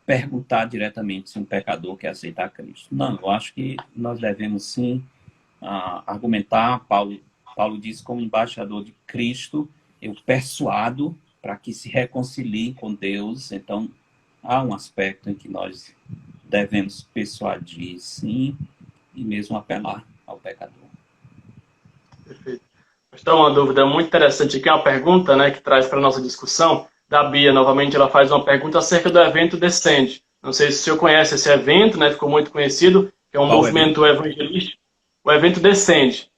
perguntar diretamente se um pecador quer aceitar Cristo. Não, eu acho que nós devemos sim argumentar. Paulo diz, como embaixador de Cristo, eu persuado para que se reconciliem com Deus. Então, há um aspecto em que nós devemos persuadir, sim, e mesmo apelar ao pecador. Perfeito. Está uma dúvida muito interessante aqui, uma pergunta, né, que traz para a nossa discussão, da Bia. Novamente, ela faz uma pergunta acerca do evento Descende. Não sei se o senhor conhece esse evento, né, ficou muito conhecido, que é um Qual movimento evangelístico. O evento Descende.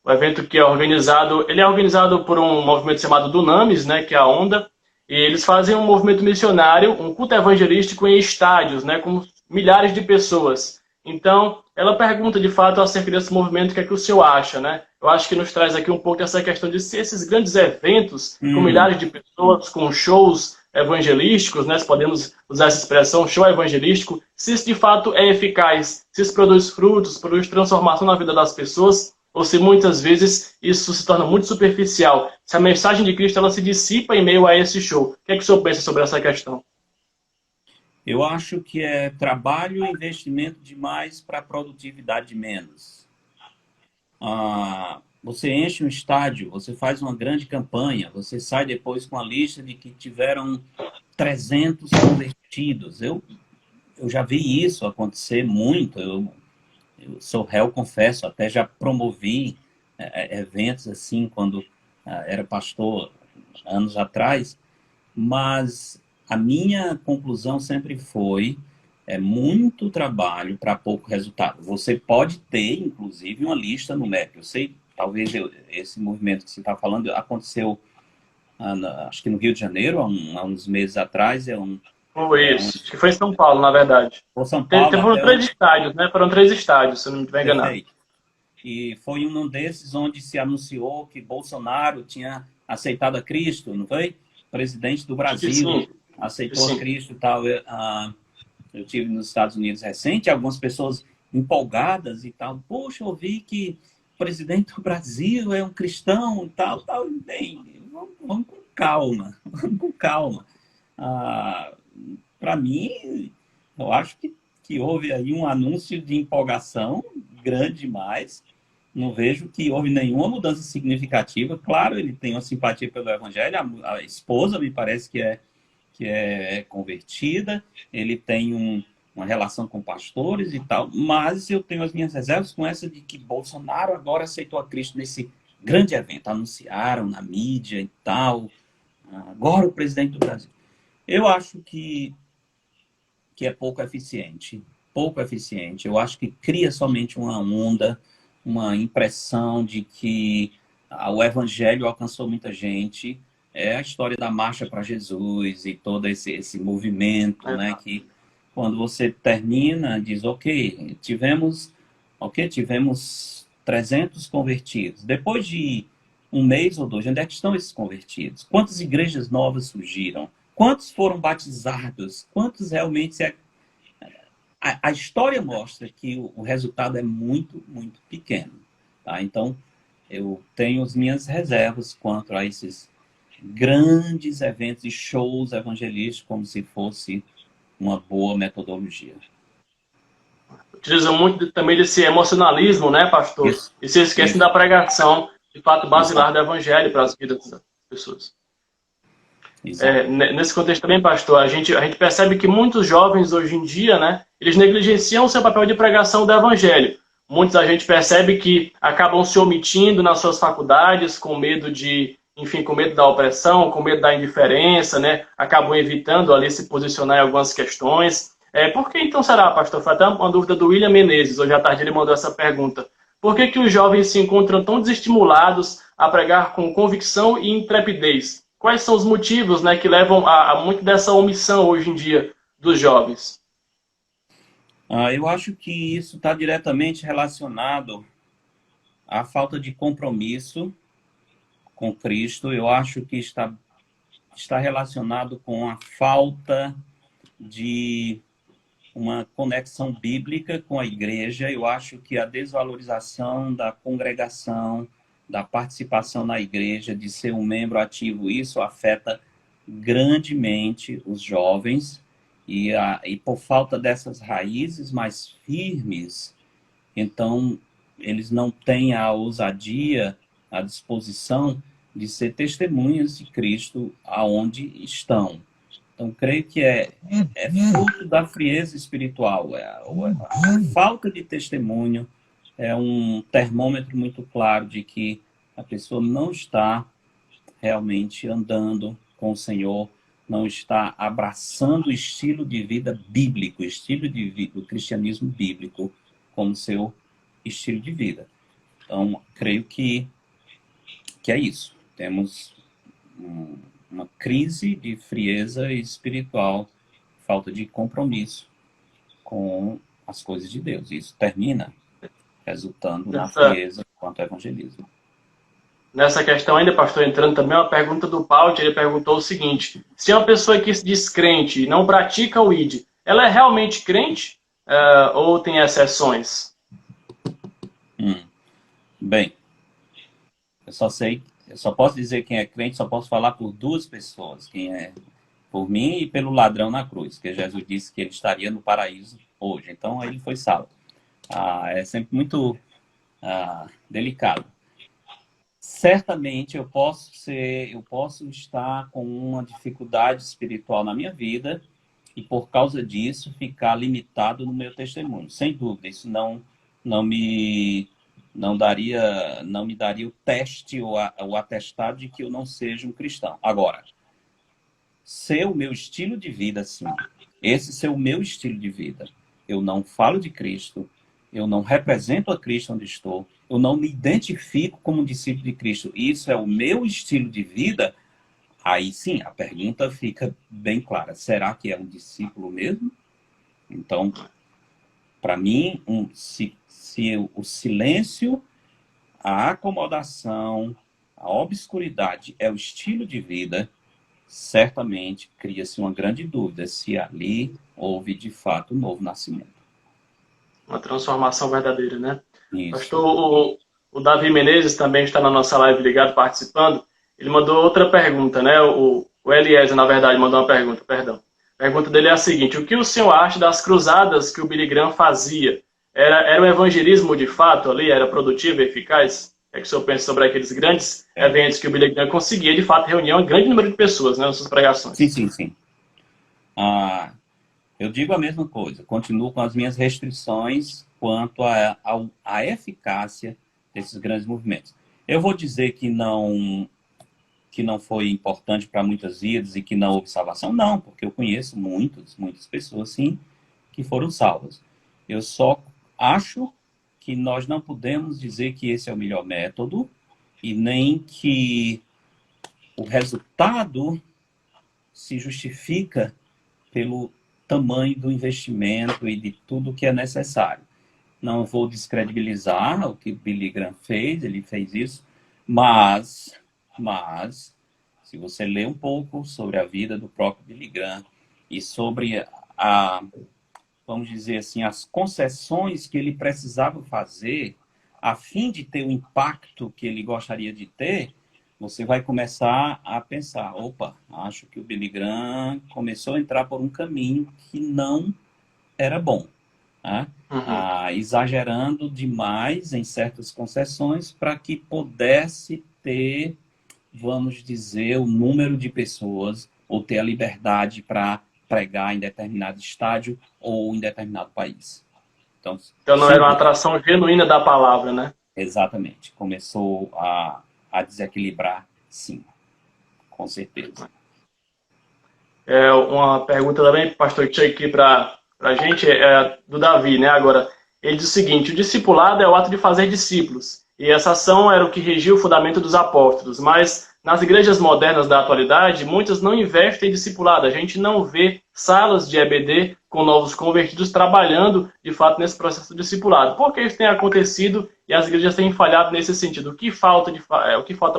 O evento que é organizado, ele é organizado por um movimento chamado Dunamis, né, que é a Onda, e eles fazem um movimento missionário, um culto evangelístico em estádios, né, com milhares de pessoas. Então, ela pergunta de fato acerca desse movimento, o que é que o senhor acha, né? Eu acho que nos traz aqui um pouco dessa questão de se esses grandes eventos, com milhares de pessoas, com shows evangelísticos, né, se podemos usar essa expressão, show evangelístico, se isso de fato é eficaz, se isso produz frutos, produz transformação na vida das pessoas, ou se muitas vezes isso se torna muito superficial, se a mensagem de Cristo ela se dissipa em meio a esse show. O que é que o senhor pensa sobre essa questão? Eu acho que é trabalho e investimento demais para produtividade menos. Você enche um estádio, você faz uma grande campanha, você sai depois com a lista de que tiveram 300 convertidos. Eu já vi isso acontecer muito. Eu sou réu, confesso, até já promovi eventos assim quando era pastor anos atrás, mas a minha conclusão sempre foi muito trabalho para pouco resultado. Você pode ter, inclusive, uma lista numérica. Eu sei, talvez esse movimento que você está falando aconteceu, acho que no Rio de Janeiro, há uns meses atrás. Foi isso. Acho que foi em São Paulo, na verdade. Ou São Paulo, Foram três estádios, né? Foram três estádios, se eu não me estiver enganado. Perfeito. E foi um desses onde se anunciou que Bolsonaro tinha aceitado a Cristo, não foi? Presidente do Brasil aceitou a Cristo e tal. Eu tive nos Estados Unidos recente, algumas pessoas empolgadas e tal. Poxa, eu vi que o presidente do Brasil é um cristão e tal. Bem, vamos com calma, vamos com calma. Para mim, eu acho que houve aí um anúncio de empolgação grande demais. Não vejo que houve nenhuma mudança significativa. Claro, ele tem uma simpatia pelo Evangelho. A esposa me parece que é convertida. Ele tem uma relação com pastores e tal. Mas eu tenho as minhas reservas com essa de que Bolsonaro agora aceitou a Cristo nesse grande evento. Anunciaram na mídia e tal. Agora o presidente do Brasil. Eu acho que é pouco eficiente. Pouco eficiente. Eu acho que cria somente uma onda, uma impressão de que o Evangelho alcançou muita gente. É a história da Marcha para Jesus e todo esse movimento, né? Que quando você termina, diz, tivemos 300 convertidos. Depois de um mês ou dois, onde é que estão esses convertidos? Quantas igrejas novas surgiram? Quantos foram batizados? Quantos realmente... A história mostra que o resultado é muito, muito pequeno. Tá? Então, eu tenho as minhas reservas quanto a esses grandes eventos e shows evangelísticos, como se fosse uma boa metodologia. Utilizam muito também desse emocionalismo, né, pastor? Isso. E se esquecem da pregação, de fato, basilar do evangelho para as vidas das pessoas. Nesse contexto também, pastor, a gente percebe que muitos jovens hoje em dia, né, eles negligenciam o seu papel de pregação do evangelho. Muitos a gente percebe que acabam se omitindo nas suas faculdades com medo com medo da opressão, com medo da indiferença, né, acabam evitando ali se posicionar em algumas questões. Por que então será, pastor? Foi até uma dúvida do William Menezes, hoje à tarde ele mandou essa pergunta. Por que os jovens se encontram tão desestimulados a pregar com convicção e intrepidez? Quais são os motivos, né, que levam a muito dessa omissão hoje em dia dos jovens? Eu acho que isso está diretamente relacionado à falta de compromisso com Cristo. Eu acho que está relacionado com a falta de uma conexão bíblica com a igreja. Eu acho que a desvalorização da congregação, da participação na igreja, de ser um membro ativo, isso afeta grandemente os jovens. E por falta dessas raízes mais firmes, então eles não têm a ousadia, a disposição de ser testemunhas de Cristo aonde estão. Então, creio que é fruto da frieza espiritual. A falta de testemunho é um termômetro muito claro de que a pessoa não está realmente andando com o Senhor, não está abraçando o estilo de vida bíblico, o estilo de vida, o cristianismo bíblico como seu estilo de vida. Então, creio que é isso. Temos uma crise de frieza espiritual, falta de compromisso com as coisas de Deus. Isso termina resultando na frieza quanto ao evangelismo. Nessa questão ainda, pastor, entrando também uma pergunta do Paulo, ele perguntou o seguinte: se uma pessoa que se diz crente e não pratica o ID, ela é realmente crente ou tem exceções? Bem, eu só posso dizer quem é crente, só posso falar por duas pessoas, quem é por mim e pelo ladrão na cruz, que Jesus disse que ele estaria no paraíso hoje, então aí ele foi salvo. É sempre muito delicado. Certamente eu posso estar com uma dificuldade espiritual na minha vida e por causa disso ficar limitado no meu testemunho. Sem dúvida, isso não me daria o teste ou o atestado de que eu não seja um cristão. Agora, ser o meu estilo de vida, sim. Esse ser o meu estilo de vida. Eu não falo de Cristo, eu não represento a Cristo onde estou, eu não me identifico como um discípulo de Cristo. Isso é o meu estilo de vida. Aí sim, a pergunta fica bem clara. Será que é um discípulo mesmo? Então, para mim, se o silêncio, a acomodação, a obscuridade é o estilo de vida, certamente cria-se uma grande dúvida se ali houve de fato um novo nascimento. Uma transformação verdadeira, né? Isso. Pastor, o Davi Menezes também está na nossa live ligado, participando. Ele mandou outra pergunta, né? O Eliezer, na verdade, mandou uma pergunta, perdão. A pergunta dele é a seguinte: o que o senhor acha das cruzadas que o Billy Graham fazia? Era um evangelismo de fato ali? Era produtivo e eficaz? O que o senhor pensa sobre aqueles grandes eventos que o Billy Graham conseguia, de fato, reunir um grande número de pessoas, né, nas suas pregações? Sim. Eu digo a mesma coisa. Continuo com as minhas restrições quanto à eficácia desses grandes movimentos. Eu vou dizer que não foi importante para muitas vidas e que não houve salvação? Não, porque eu conheço muitas pessoas, sim, que foram salvas. Eu só acho que nós não podemos dizer que esse é o melhor método e nem que o resultado se justifica pelo tamanho do investimento e de tudo que é necessário. Não vou descredibilizar o que Billy Graham fez, ele fez isso, mas se você ler um pouco sobre a vida do próprio Billy Graham e sobre vamos dizer assim, as concessões que ele precisava fazer a fim de ter o impacto que ele gostaria de ter, você vai começar a pensar, opa, acho que o Billy Graham começou a entrar por um caminho que não era bom. Né? Exagerando demais em certas concessões para que pudesse ter, vamos dizer, o número de pessoas ou ter a liberdade para pregar em determinado estádio ou em determinado país. Então não era uma atração genuína da palavra, né? Exatamente. Começou a desequilibrar, sim. Com certeza. Uma pergunta também, pastor, que chega aqui para a gente, do Davi, né? Agora, ele diz o seguinte: o discipulado é o ato de fazer discípulos. E essa ação era o que regia o fundamento dos apóstolos. Mas nas igrejas modernas da atualidade, muitas não investem em discipulado. A gente não vê salas de EBD com novos convertidos trabalhando, de fato, nesse processo de discipulado. Por que isso tem acontecido e as igrejas têm falhado nesse sentido? O que falta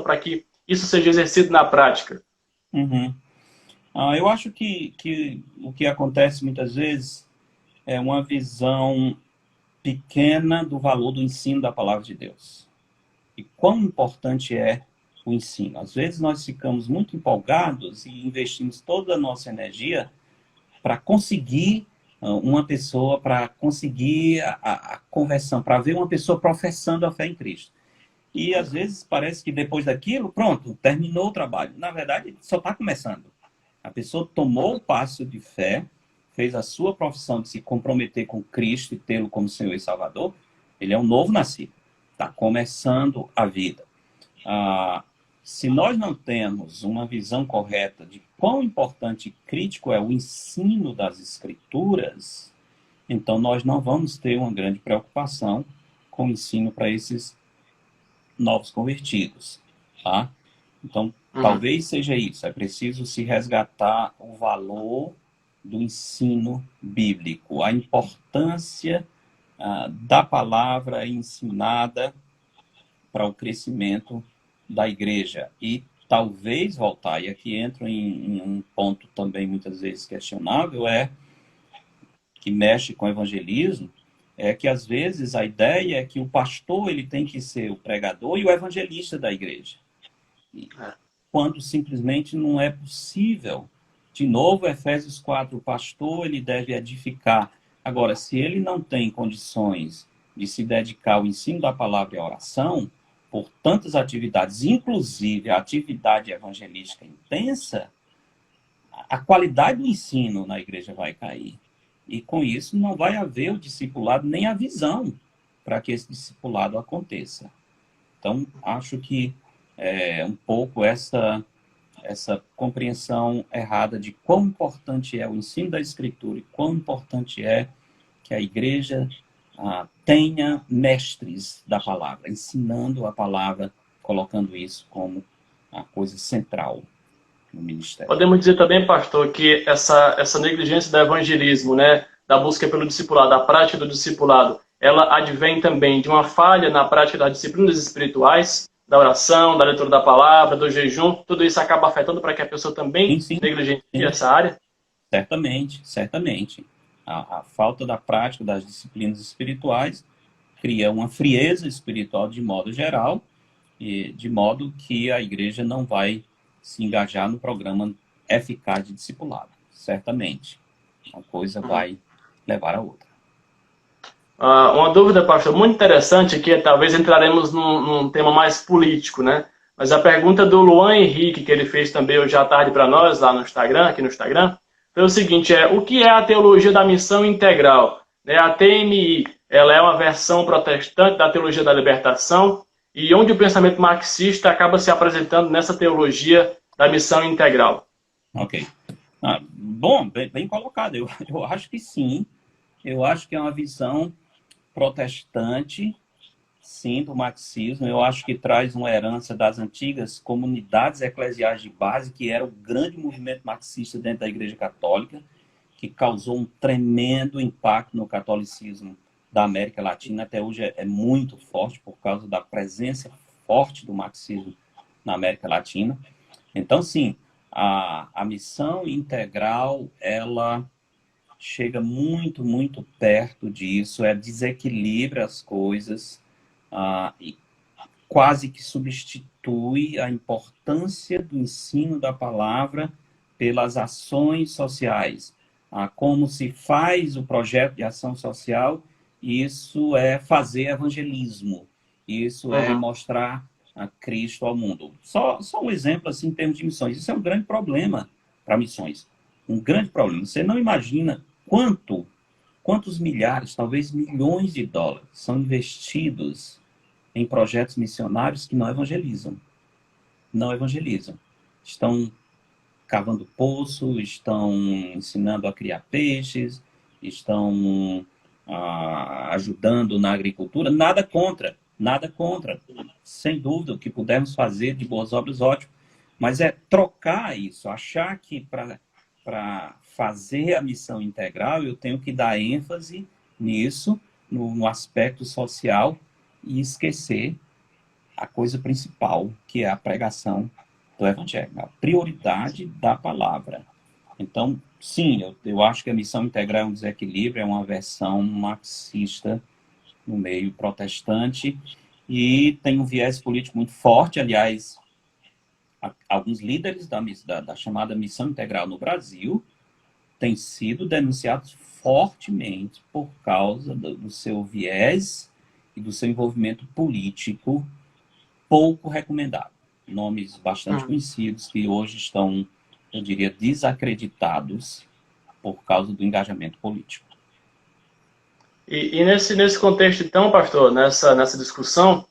para que isso seja exercido na prática? Eu acho que o que acontece muitas vezes é uma visão pequena do valor do ensino da palavra de Deus. E quão importante é o ensino. Às vezes nós ficamos muito empolgados e investimos toda a nossa energia para conseguir uma pessoa, para conseguir a conversão, para ver uma pessoa professando a fé em Cristo. E às vezes parece que depois daquilo, pronto, terminou o trabalho. Na verdade, só está começando. A pessoa tomou o passo de fé, fez a sua profissão de se comprometer com Cristo e tê-lo como Senhor e Salvador. Ele é um novo nascido. Está começando a vida. Se nós não temos uma visão correta de quão importante e crítico é o ensino das Escrituras, então nós não vamos ter uma grande preocupação com o ensino para esses novos convertidos, tá? Então, talvez seja isso. É preciso se resgatar o valor do ensino bíblico, a importância da palavra ensinada para o crescimento da igreja. E talvez voltar, e aqui entro em um ponto também muitas vezes questionável, que mexe com o evangelismo, é que às vezes a ideia é que o pastor ele tem que ser o pregador e o evangelista da igreja. Quando simplesmente não é possível. De novo, Efésios 4, o pastor ele deve edificar. Agora, se ele não tem condições de se dedicar ao ensino da palavra e à oração, por tantas atividades, inclusive a atividade evangelística intensa, a qualidade do ensino na igreja vai cair. E com isso não vai haver o discipulado, nem a visão para que esse discipulado aconteça. Então, acho que um pouco essa compreensão errada de quão importante é o ensino da Escritura e quão importante é que a igreja tenha mestres da palavra, ensinando a palavra, colocando isso como a coisa central no ministério. Podemos dizer também, pastor, que essa negligência do evangelismo, né, da busca pelo discipulado, da prática do discipulado, ela advém também de uma falha na prática das disciplinas espirituais, da oração, da leitura da palavra, do jejum. Tudo isso acaba afetando para que a pessoa também negligencie essa área? Certamente, certamente. A falta da prática das disciplinas espirituais cria uma frieza espiritual de modo geral, e de modo que a igreja não vai se engajar no programa eficaz de discipulado. Certamente. Uma coisa vai levar a outra. Uma dúvida, pastor, muito interessante aqui, talvez entraremos num tema mais político, né? Mas a pergunta do Luan Henrique, que ele fez também hoje à tarde para nós, lá no Instagram, aqui no Instagram, foi o seguinte, o que é a teologia da missão integral? A TMI, ela é uma versão protestante da teologia da libertação, e onde o pensamento marxista acaba se apresentando nessa teologia da missão integral? Ok. Bom, bem colocado. Eu acho que sim. Eu acho que é uma visão protestante, sim, do marxismo. Eu acho que traz uma herança das antigas comunidades eclesiais de base, que era o grande movimento marxista dentro da Igreja Católica, que causou um tremendo impacto no catolicismo da América Latina. Até hoje é muito forte por causa da presença forte do marxismo na América Latina. Então, sim, a missão integral, ela chega muito, muito perto disso, desequilibra as coisas e quase que substitui a importância do ensino da palavra pelas ações sociais. Como se faz o projeto de ação social, isso é fazer evangelismo, isso é mostrar a Cristo ao mundo. Só um exemplo assim, em termos de missões. Isso é um grande problema para missões. Um grande problema. Você não imagina quantos milhares, talvez milhões de dólares são investidos em projetos missionários que não evangelizam. Não evangelizam. Estão cavando poço, estão ensinando a criar peixes, estão ajudando na agricultura. Nada contra. Sem dúvida, o que pudermos fazer de boas obras, ótimo. Mas é trocar isso, achar que para fazer a missão integral, eu tenho que dar ênfase nisso, no aspecto social, e esquecer a coisa principal, que é a pregação do Evangelho, a prioridade da palavra. Então, sim, eu acho que a missão integral é um desequilíbrio, é uma versão marxista no meio protestante e tem um viés político muito forte. Aliás, alguns líderes da chamada missão integral no Brasil têm sido denunciados fortemente por causa do seu viés e do seu envolvimento político pouco recomendado. Nomes bastante conhecidos que hoje estão, eu diria, desacreditados por causa do engajamento político. E nesse contexto, então, pastor, nessa discussão,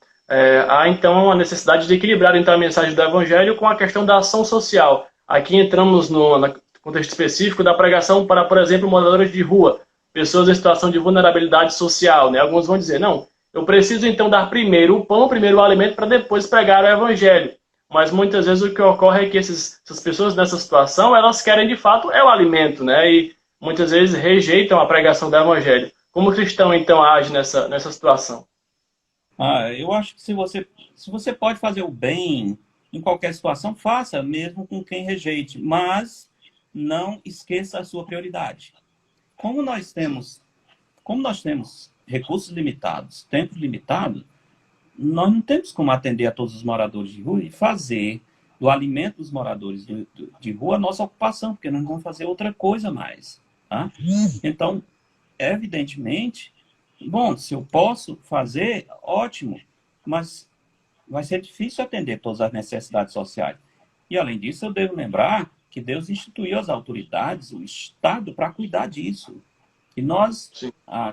há então a necessidade de equilibrar então, a mensagem do Evangelho com a questão da ação social. Aqui entramos no contexto específico da pregação para, por exemplo, moradores de rua, pessoas em situação de vulnerabilidade social. Né? Alguns vão dizer, não, eu preciso então dar primeiro o pão, primeiro o alimento, para depois pregar o Evangelho. Mas muitas vezes o que ocorre é que essas pessoas nessa situação, elas querem de fato é o alimento, né? E muitas vezes rejeitam a pregação do Evangelho. Como o cristão, então, age nessa situação? Eu acho que se você pode fazer o bem em qualquer situação, faça, mesmo com quem rejeite. Mas não esqueça a sua prioridade. Como nós temos recursos limitados, tempo limitado, nós não temos como atender a todos os moradores de rua e fazer do alimento dos moradores de rua a nossa ocupação, porque nós não vamos fazer outra coisa mais. Tá? Então, evidentemente, bom, se eu posso fazer, ótimo, mas vai ser difícil atender todas as necessidades sociais. E, além disso, eu devo lembrar que Deus instituiu as autoridades, o Estado, para cuidar disso. E nós,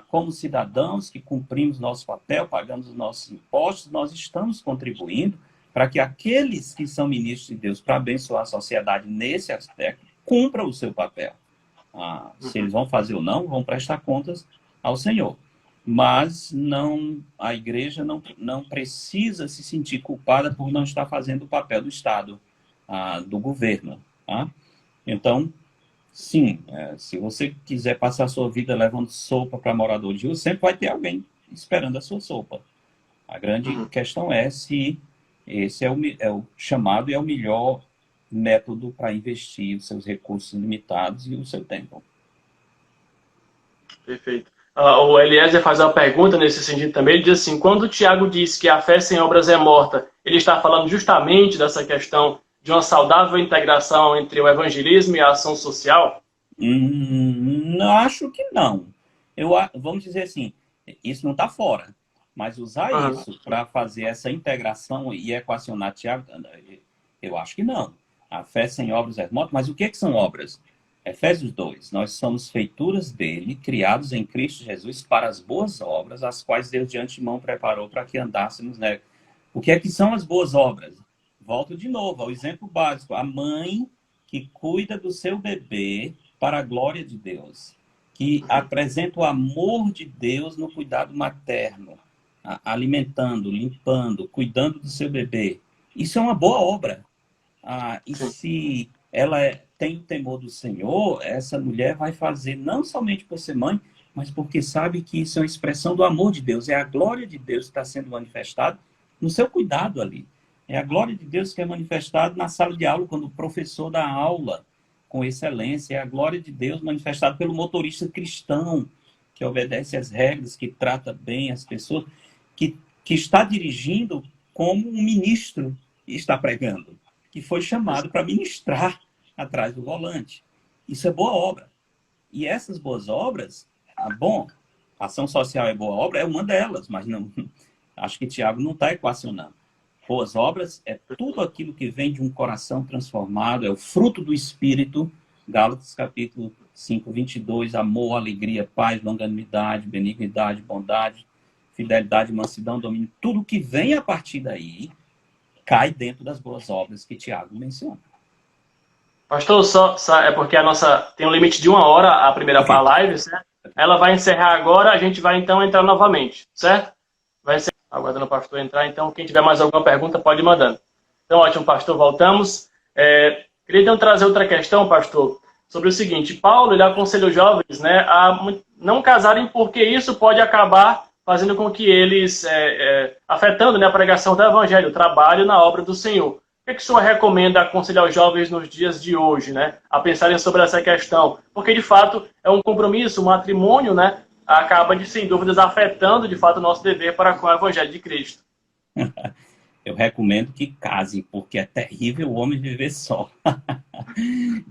como cidadãos que cumprimos nosso papel, pagamos os nossos impostos, nós estamos contribuindo para que aqueles que são ministros de Deus para abençoar a sociedade nesse aspecto cumpram o seu papel. Se eles vão fazer ou não, vão prestar contas ao Senhor. Mas a igreja não precisa se sentir culpada por não estar fazendo o papel do Estado, do governo. Tá? Então, sim, se você quiser passar a sua vida levando sopa para morador de rua, sempre vai ter alguém esperando a sua sopa. A grande questão é se esse é o chamado e é o melhor método para investir os seus recursos limitados e o seu tempo. Perfeito. O Eliezer faz uma pergunta nesse sentido também. Ele diz assim, quando o Tiago diz que a fé sem obras é morta, ele está falando justamente dessa questão de uma saudável integração entre o evangelismo e a ação social? Acho que não. Vamos dizer assim, isso não está fora. Mas usar isso para fazer essa integração e equacionar Tiago, eu acho que não. A fé sem obras é morta. Mas o que são obras? Efésios 2. Nós somos feituras dele, criados em Cristo Jesus para as boas obras, as quais Deus de antemão preparou para que andássemos nela. O que são as boas obras? Volto de novo ao exemplo básico. A mãe que cuida do seu bebê para a glória de Deus, que apresenta o amor de Deus no cuidado materno, alimentando, limpando, cuidando do seu bebê. Isso é uma boa obra. E se ela tem o temor do Senhor, essa mulher vai fazer não somente por ser mãe, mas porque sabe que isso é uma expressão do amor de Deus. É a glória de Deus que está sendo manifestada no seu cuidado ali. É a glória de Deus que é manifestada na sala de aula, quando o professor dá aula com excelência. É a glória de Deus manifestada pelo motorista cristão, que obedece às regras, que trata bem as pessoas, que está dirigindo como um ministro está pregando, que foi chamado para ministrar atrás do volante. Isso é boa obra. E essas boas obras, ação social é boa obra, é uma delas, mas não, acho que Tiago não está equacionando. Boas obras é tudo aquilo que vem de um coração transformado, é o fruto do Espírito, Gálatas capítulo 5, 22, amor, alegria, paz, longanimidade, benignidade, bondade, fidelidade, mansidão, domínio. Tudo que vem a partir daí cai dentro das boas obras que Tiago menciona. Pastor, é porque a nossa tem um limite de 1 hora a primeira live, certo? Ela vai encerrar agora, a gente vai então entrar novamente, certo? Vai encerrar, aguardando o pastor entrar, então quem tiver mais alguma pergunta pode ir mandando. Então, ótimo, pastor, voltamos. Queria então trazer outra questão, pastor, sobre o seguinte. Paulo, ele aconselha os jovens, né, a não casarem porque isso pode acabar fazendo com que eles, afetando, né, a pregação do evangelho, o trabalho na obra do Senhor. que o senhor recomenda aconselhar os jovens nos dias de hoje, né, a pensarem sobre essa questão? Porque, de fato, é um compromisso, um matrimônio, né, acaba, sem dúvidas, afetando, de fato, o nosso dever para com o Evangelho de Cristo. Eu recomendo que casem, porque é terrível o homem viver só.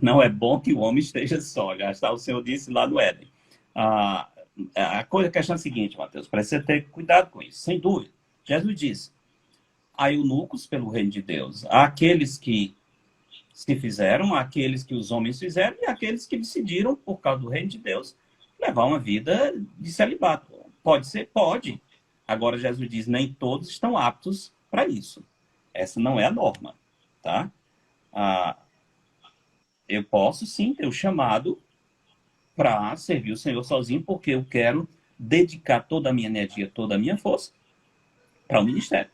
Não é bom que o homem esteja só. Já está, o Senhor disse lá no Éden. A questão é a seguinte, Mateus, precisa ter cuidado com isso, sem dúvida. Jesus disse, há eunucos pelo reino de Deus. Há aqueles que se fizeram, há aqueles que os homens fizeram e há aqueles que decidiram, por causa do reino de Deus, levar uma vida de celibato. Pode ser? Pode. Agora, Jesus diz, nem todos estão aptos para isso. Essa não é a norma, tá? Eu posso, sim, ter o chamado para servir o Senhor sozinho, porque eu quero dedicar toda a minha energia, toda a minha força para o ministério.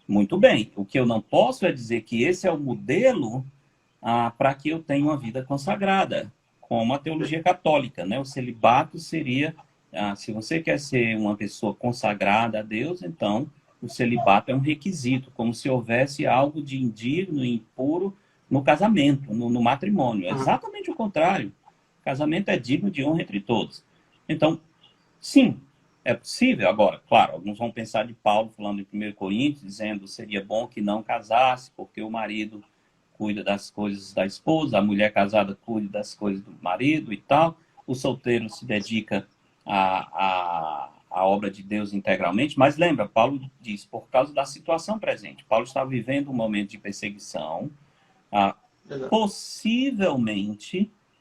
Muito bem. O que eu não posso é dizer que esse é o modelo para que eu tenha uma vida consagrada, como a teologia católica, né? O celibato seria, se você quer ser uma pessoa consagrada a Deus, então o celibato é um requisito, como se houvesse algo de indigno e impuro no casamento, no matrimônio. É exatamente o contrário. O casamento é digno de honra entre todos. Então, sim, é possível. Agora, claro, alguns vão pensar de Paulo, falando em 1 Coríntios, dizendo que seria bom que não casasse, porque o marido cuida das coisas da esposa, a mulher casada cuida das coisas do marido e tal. O solteiro se dedica à obra de Deus integralmente. Mas lembra, Paulo diz, por causa da situação presente. Paulo estava vivendo um momento de perseguição.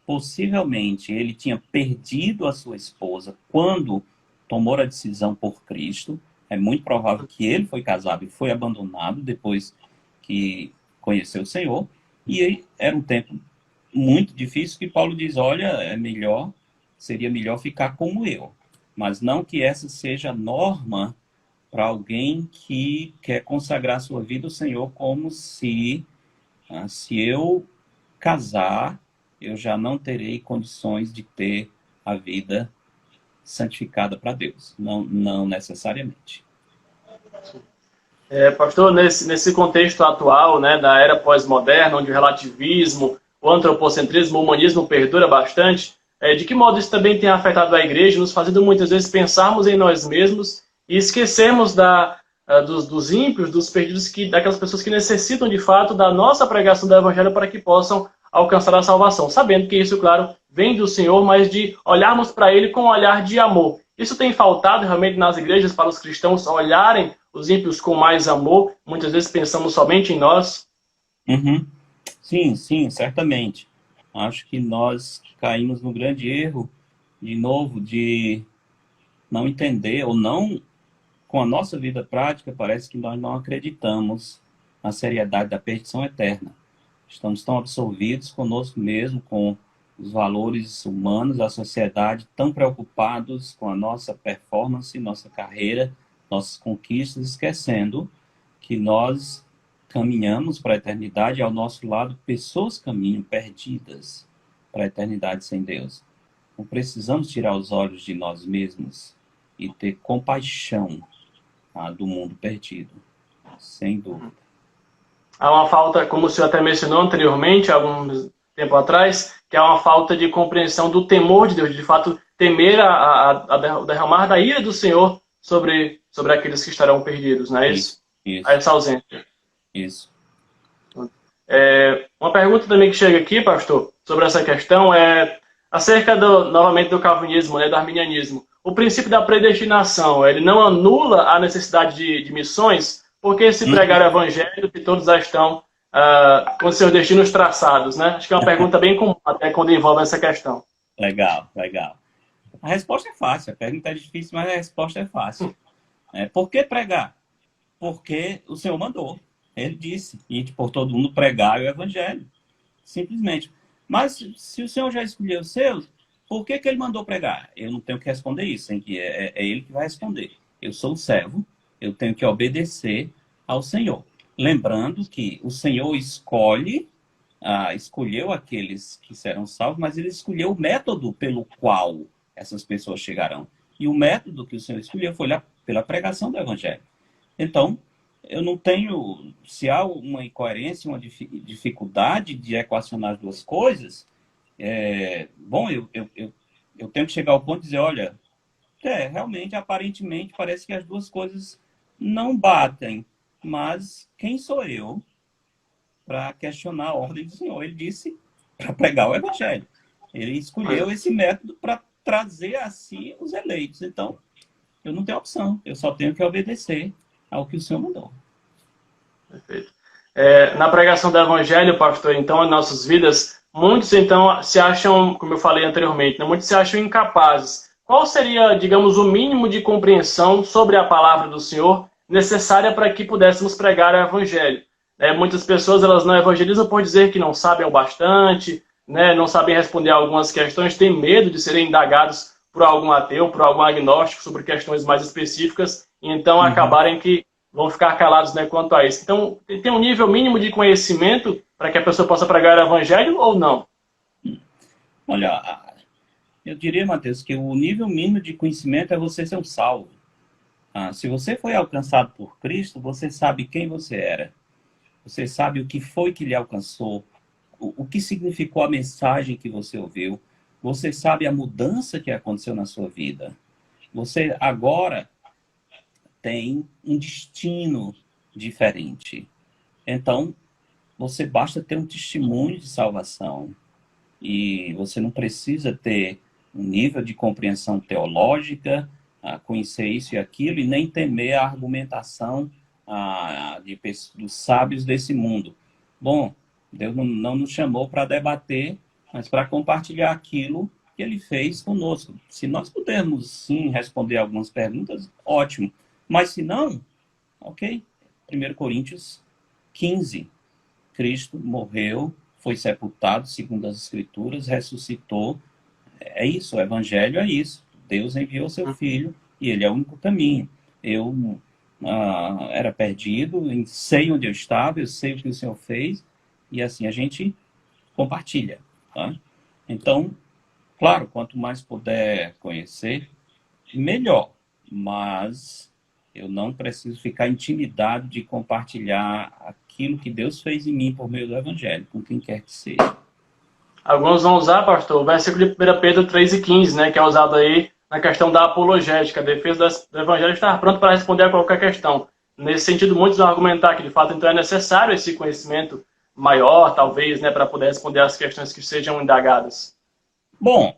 Possivelmente, ele tinha perdido a sua esposa quando tomou a decisão por Cristo. É muito provável que ele foi casado e foi abandonado depois que conheceu o Senhor. E aí, era um tempo muito difícil que Paulo diz, olha, seria melhor ficar como eu. Mas não que essa seja a norma para alguém que quer consagrar sua vida ao Senhor, como se eu casar, eu já não terei condições de ter a vida santificada para Deus. Não necessariamente. Pastor, nesse contexto atual, né, da era pós-moderna, onde o relativismo, o antropocentrismo, o humanismo perdura bastante, de que modo isso também tem afetado a igreja, nos fazendo muitas vezes pensarmos em nós mesmos e esquecermos dos ímpios, dos perdidos, daquelas pessoas que necessitam de fato da nossa pregação do Evangelho para que possam alcançar a salvação, sabendo que isso, claro, vem do Senhor, mas de olharmos para Ele com um olhar de amor. Isso tem faltado realmente nas igrejas para os cristãos olharem os ímpios com mais amor. Muitas vezes pensamos somente em nós. Sim, certamente. Acho que nós caímos no grande erro, de novo, de não entender ou não, com a nossa vida prática, parece que nós não acreditamos na seriedade da perdição eterna. Estamos tão absorvidos conosco mesmo, com os valores humanos da sociedade, tão preocupados com a nossa performance, nossa carreira, nossas conquistas, esquecendo que nós caminhamos para a eternidade e ao nosso lado pessoas caminham perdidas para a eternidade sem Deus. Não precisamos tirar os olhos de nós mesmos e ter compaixão do mundo perdido, sem dúvida. Há uma falta, como o senhor até mencionou anteriormente, há algum tempo atrás, que há uma falta de compreensão do temor de Deus, de fato temer a derramar da ira do Senhor sobre aqueles que estarão perdidos, não é isso? Há essa ausência. Isso. Uma pergunta também que chega aqui, pastor, sobre essa questão é acerca novamente do calvinismo, né, do arminianismo. O princípio da predestinação, ele não anula a necessidade de missões, porque se pregar o evangelho, que todos já estão com seus destinos traçados, né? Acho que é uma pergunta bem comum, até quando envolve essa questão. Legal. A resposta é fácil. A pergunta é difícil, mas a resposta é fácil. Por que pregar? Porque o Senhor mandou. Ele disse, ide por todo mundo pregar o evangelho. Simplesmente. Mas se o Senhor já escolheu os seus, por que ele mandou pregar? Eu não tenho que responder isso, hein? É ele que vai responder. Eu sou o servo, eu tenho que obedecer ao Senhor. Lembrando que o Senhor escolheu aqueles que serão salvos, mas ele escolheu o método pelo qual essas pessoas chegarão. E o método que o Senhor escolheu foi pela pregação do evangelho. Então, eu não tenho, se há uma incoerência, uma dificuldade de equacionar as duas coisas, bom, eu tenho que chegar ao ponto de dizer, olha, realmente, aparentemente, parece que as duas coisas não batem, mas quem sou eu para questionar a ordem do Senhor? Ele disse para pregar o Evangelho. Ele escolheu esse método para trazer a si os eleitos. Então, eu não tenho opção, eu só tenho que obedecer ao que o Senhor mandou. Perfeito. Na pregação do Evangelho, pastor, então, em nossas vidas, muitos, então, se acham, como eu falei anteriormente, né, muitos se acham incapazes. Qual seria, digamos, o mínimo de compreensão sobre a palavra do Senhor necessária para que pudéssemos pregar o Evangelho? Muitas pessoas, elas não evangelizam por dizer que não sabem o bastante, né, não sabem responder a algumas questões, têm medo de serem indagados por algum ateu, por algum agnóstico sobre questões mais específicas, e então acabarem que vão ficar calados, né, quanto a isso. Então, tem um nível mínimo de conhecimento para que a pessoa possa pregar o Evangelho ou não? Olha, eu diria, Mateus, que o nível mínimo de conhecimento é você ser um salvo. Se você foi alcançado por Cristo, você sabe quem você era. Você sabe o que foi que lhe alcançou, o que significou a mensagem que você ouviu. Você sabe a mudança que aconteceu na sua vida. Você agora tem um destino diferente. Então, você basta ter um testemunho de salvação. E você não precisa ter um nível de compreensão teológica, conhecer isso e aquilo, e nem temer a argumentação dos sábios desse mundo. Bom, Deus não nos chamou para debater, mas para compartilhar aquilo que Ele fez conosco. Se nós pudermos, sim, responder algumas perguntas, ótimo. Mas se não, ok. 1 Coríntios 15. Cristo morreu, foi sepultado, segundo as Escrituras, ressuscitou. É isso, o Evangelho é isso. Deus enviou seu Filho e Ele é o único caminho. Eu era perdido, sei onde eu estava, eu sei o que o Senhor fez, e assim a gente compartilha. Tá? Então, claro, quanto mais puder conhecer, melhor. Mas eu não preciso ficar intimidado de compartilhar aquilo que Deus fez em mim por meio do Evangelho, com quem quer que seja. Alguns vão usar, pastor, o versículo de 1 Pedro 3:15, né, que é usado aí na questão da apologética, a defesa do Evangelho estar pronto para responder a qualquer questão. Nesse sentido, muitos vão argumentar que, de fato, então é necessário esse conhecimento maior, talvez, né, para poder responder às questões que sejam indagadas. Bom,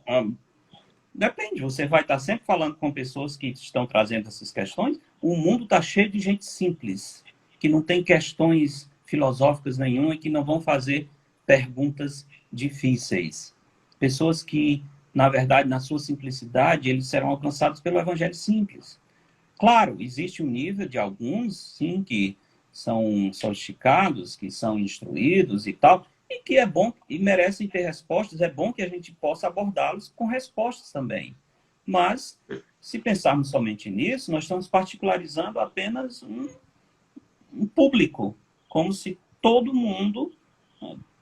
depende. Você vai estar sempre falando com pessoas que estão trazendo essas questões. O mundo está cheio de gente simples, que não tem questões filosóficas nenhuma e que não vão fazer perguntas difíceis. Pessoas que, na verdade, na sua simplicidade, eles serão alcançados pelo Evangelho simples. Claro, existe um nível de alguns, sim, que são sofisticados, que são instruídos e tal, e que é bom e merecem ter respostas. É bom que a gente possa abordá-los com respostas também. Mas, se pensarmos somente nisso, nós estamos particularizando apenas um público, como se todo mundo,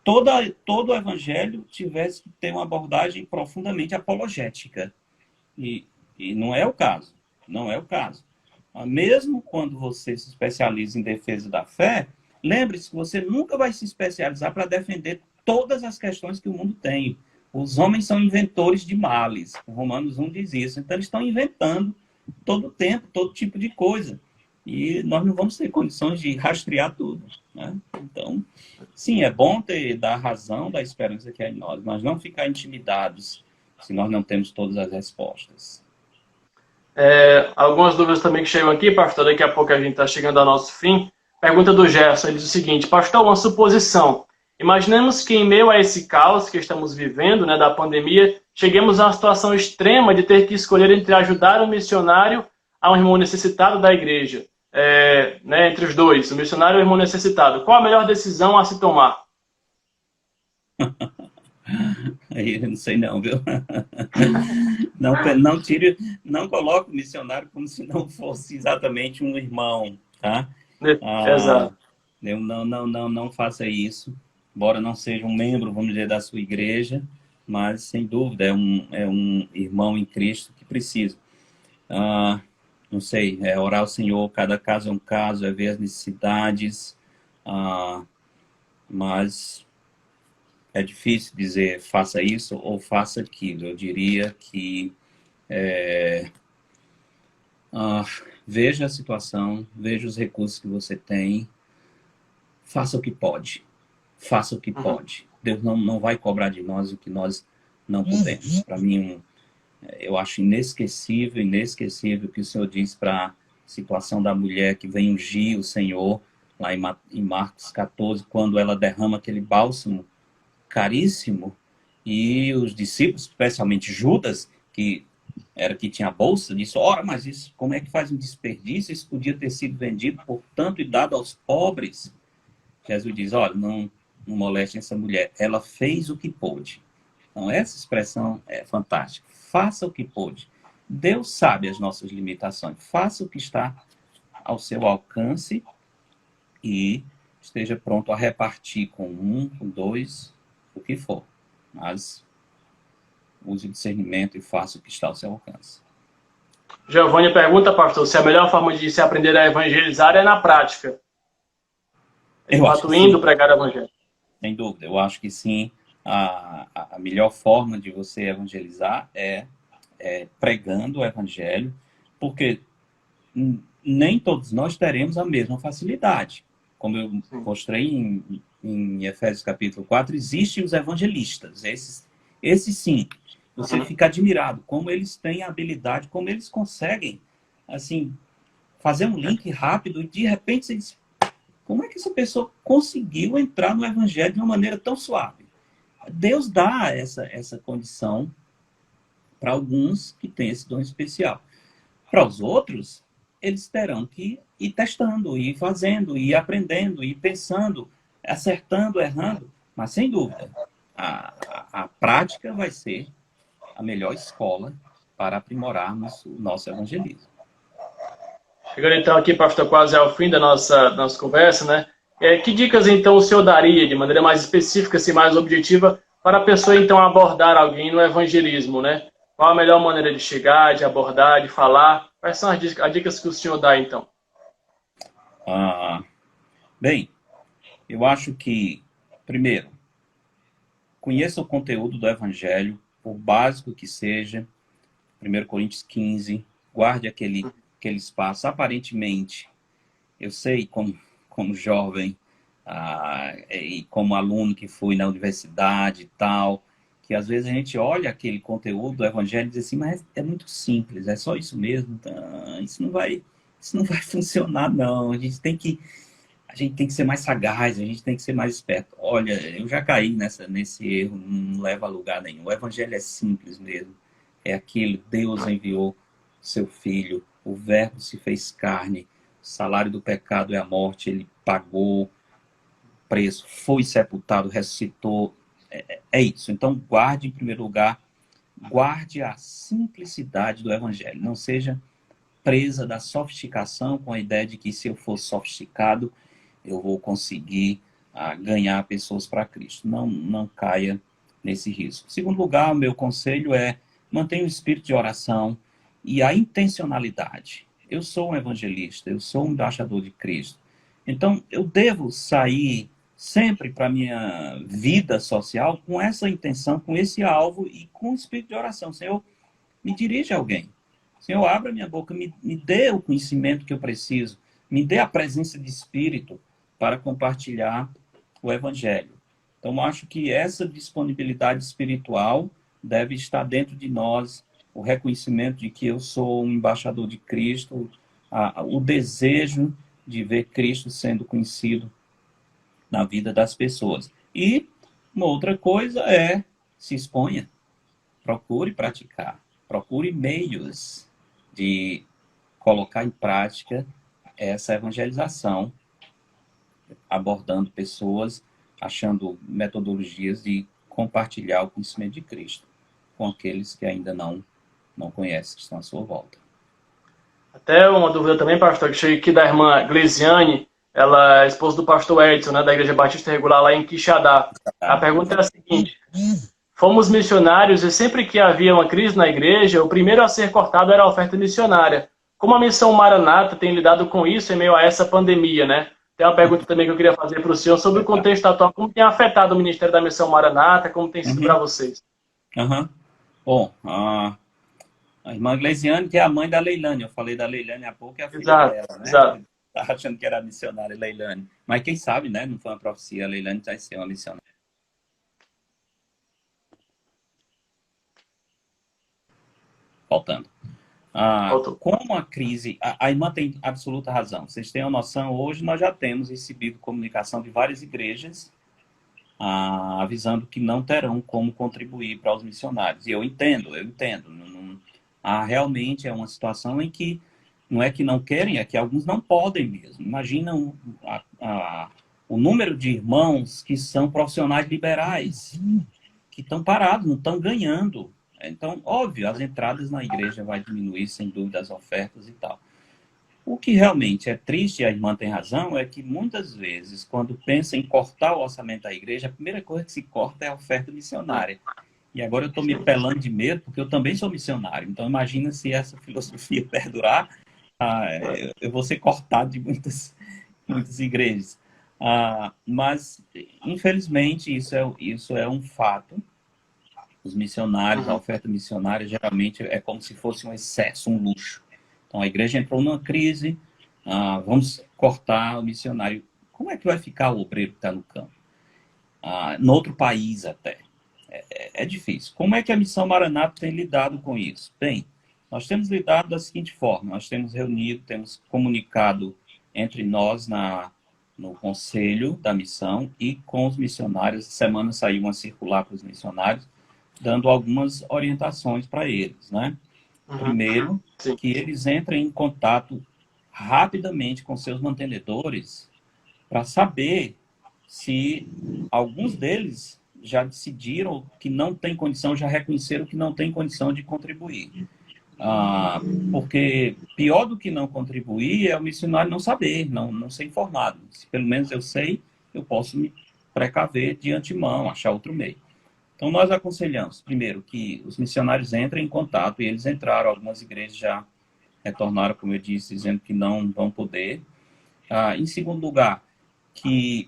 todo o evangelho tivesse que ter uma abordagem profundamente apologética. E não é o caso. Não é o caso. Mesmo quando você se especializa em defesa da fé, lembre-se que você nunca vai se especializar para defender todas as questões que o mundo tem. Os homens são inventores de males. Romanos 1 diz isso. Então, eles estão inventando todo o tempo, todo tipo de coisa. E nós não vamos ter condições de rastrear tudo. Né? Então, sim, é bom dar razão da esperança que é em nós, mas não ficar intimidados se nós não temos todas as respostas. Algumas dúvidas também que chegam aqui, pastor, daqui a pouco a gente está chegando ao nosso fim. Pergunta do Gerson, ele diz o seguinte: pastor, uma suposição. Imaginemos que em meio a esse caos que estamos vivendo, né, da pandemia, cheguemos a uma situação extrema de ter que escolher entre ajudar um missionário a um irmão necessitado da igreja. Né, entre os dois, o missionário e o irmão necessitado. Qual a melhor decisão a se tomar? Aí eu não sei não, viu? Não coloque o missionário como se não fosse exatamente um irmão, tá? Exato. Não faça isso, embora não seja um membro, vamos dizer, da sua igreja, mas sem dúvida é um irmão em Cristo que precisa. não sei, é orar ao Senhor, cada caso é um caso, é ver as necessidades, mas é difícil dizer faça isso ou faça aquilo. Eu diria que veja a situação, veja os recursos que você tem, faça o que pode. Faça o que pode. Deus não vai cobrar de nós o que nós não podemos. Para mim, eu acho inesquecível que o Senhor diz para a situação da mulher que vem ungir o Senhor, lá em Marcos 14, quando ela derrama aquele bálsamo caríssimo, e os discípulos, especialmente Judas, que era que tinha a bolsa, disse, ora, mas isso, como é que faz um desperdício? Isso podia ter sido vendido por tanto e dado aos pobres. Jesus diz, olha, não molestem essa mulher. Ela fez o que pôde. Então, essa expressão é fantástica. Faça o que pôde. Deus sabe as nossas limitações. Faça o que está ao seu alcance e esteja pronto a repartir com um, com dois, o que for. Mas use o discernimento e faça o que está ao seu alcance. Giovanni pergunta, pastor, se a melhor forma de se aprender a evangelizar é na prática. Eu acho que indo pregar o evangelho. Sem dúvida, eu acho que sim. A melhor forma de você evangelizar é pregando o evangelho, porque nem todos nós teremos a mesma facilidade. Como eu mostrei em Efésios capítulo 4, existem os evangelistas. Esses sim, você fica admirado como eles têm a habilidade, como eles conseguem assim, fazer um link rápido e de repente você diz, como é que essa pessoa conseguiu entrar no evangelho de uma maneira tão suave? Deus dá essa condição para alguns que têm esse dom especial. Para os outros, eles terão que ir testando, ir fazendo, ir aprendendo, ir pensando, acertando, errando. Mas, sem dúvida, a prática vai ser a melhor escola para aprimorarmos o nosso evangelismo. Chegando então aqui, pastor, quase ao fim da nossa conversa, né? Que dicas então o senhor daria, de maneira mais específica, assim, mais objetiva, para a pessoa então abordar alguém no evangelismo, né? Qual a melhor maneira de chegar, de abordar, de falar? Quais são as dicas que o senhor dá então? Bem, eu acho que, primeiro, conheça o conteúdo do evangelho, por básico que seja, 1 Coríntios 15, guarde aquele espaço. Aparentemente, eu sei como jovem e como aluno que fui na universidade e tal, que às vezes a gente olha aquele conteúdo do evangelho e diz assim, mas é muito simples, é só isso mesmo, então, isso não vai funcionar não, a gente tem que ser mais sagaz, a gente tem que ser mais esperto. Olha, eu já caí nesse erro, não leva a lugar nenhum. O evangelho é simples mesmo, é aquilo, Deus enviou seu Filho, o Verbo se fez carne, o salário do pecado é a morte, ele pagou o preço, foi sepultado, ressuscitou. É isso. Então, guarde em primeiro lugar, guarde a simplicidade do evangelho. Não seja presa da sofisticação com a ideia de que se eu for sofisticado, eu vou conseguir ganhar pessoas para Cristo. Não caia nesse risco. Em segundo lugar, o meu conselho é mantenha o espírito de oração e a intencionalidade. Eu sou um evangelista, eu sou um embaixador de Cristo. Então, eu devo sair sempre para a minha vida social com essa intenção, com esse alvo e com o espírito de oração. Senhor, me dirige a alguém. Senhor, abra minha boca, me dê o conhecimento que eu preciso, me dê a presença de espírito para compartilhar o evangelho. Então, acho que essa disponibilidade espiritual deve estar dentro de nós, o reconhecimento de que eu sou um embaixador de Cristo, o desejo de ver Cristo sendo conhecido na vida das pessoas. E uma outra coisa é se exponha, procure praticar, procure meios de colocar em prática essa evangelização, abordando pessoas, achando metodologias de compartilhar o conhecimento de Cristo com aqueles que ainda não conhecem, que estão à sua volta. Até uma dúvida também, pastor, que chega aqui da irmã Gleisiane, ela é esposa do pastor Edson, né, da Igreja Batista Regular lá em Quixadá. A pergunta é a seguinte: fomos missionários e sempre que havia uma crise na igreja, o primeiro a ser cortado era a oferta missionária. como a Missão Maranata tem lidado com isso em meio a essa pandemia, né? Tem uma pergunta também que eu queria fazer para o senhor sobre o contexto atual, como tem afetado o Ministério da Missão Maranata, como tem sido para vocês. Bom, a irmã Gleisiane, que é a mãe da Leilane. Eu falei da Leilane há pouco, é a filha dela, né? Exato. Tá achando que era missionária, Leilane. Mas quem sabe, né? Não foi uma profecia, a Leilane vai ser uma missionária. Voltando. Como a crise... A irmã tem absoluta razão. Vocês têm uma noção, hoje nós já temos recebido comunicação de várias igrejas avisando que não terão como contribuir para os missionários. E eu entendo. Realmente é uma situação em que não é que não querem, é que alguns não podem mesmo. Imagina o número de irmãos que são profissionais liberais, que estão parados, não estão ganhando. Então, óbvio, as entradas na igreja vai diminuir, sem dúvida, as ofertas e tal. O que realmente é triste, e a irmã tem razão, é que muitas vezes, quando pensa em cortar o orçamento da igreja, a primeira coisa que se corta é a oferta missionária. E agora eu estou me pelando de medo, porque eu também sou missionário. Então, imagina se essa filosofia perdurar, eu vou ser cortado de muitas igrejas. Mas, infelizmente, isso é um fato. Os missionários, a oferta missionária, geralmente é como se fosse um excesso, um luxo. Então, a igreja entrou numa crise, vamos cortar o missionário. Como é que vai ficar o obreiro que está no campo? No outro país até. É difícil. Como é que a Missão Maranata tem lidado com isso? Bem, nós temos lidado da seguinte forma. Nós temos reunido, temos comunicado entre nós no conselho da missão e com os missionários. Essa semana saiu uma circular para os missionários, dando algumas orientações para eles, né? Primeiro, que eles entrem em contato rapidamente com seus mantenedores para saber se alguns deles já decidiram que não tem condição, já reconheceram que não tem condição de contribuir. Porque pior do que não contribuir é o missionário não saber, não ser informado. Se pelo menos eu sei, eu posso me precaver de antemão, achar outro meio. Então, nós aconselhamos, primeiro, que os missionários entrem em contato, e eles entraram, algumas igrejas já retornaram, como eu disse, dizendo que não vão poder. Em segundo lugar, que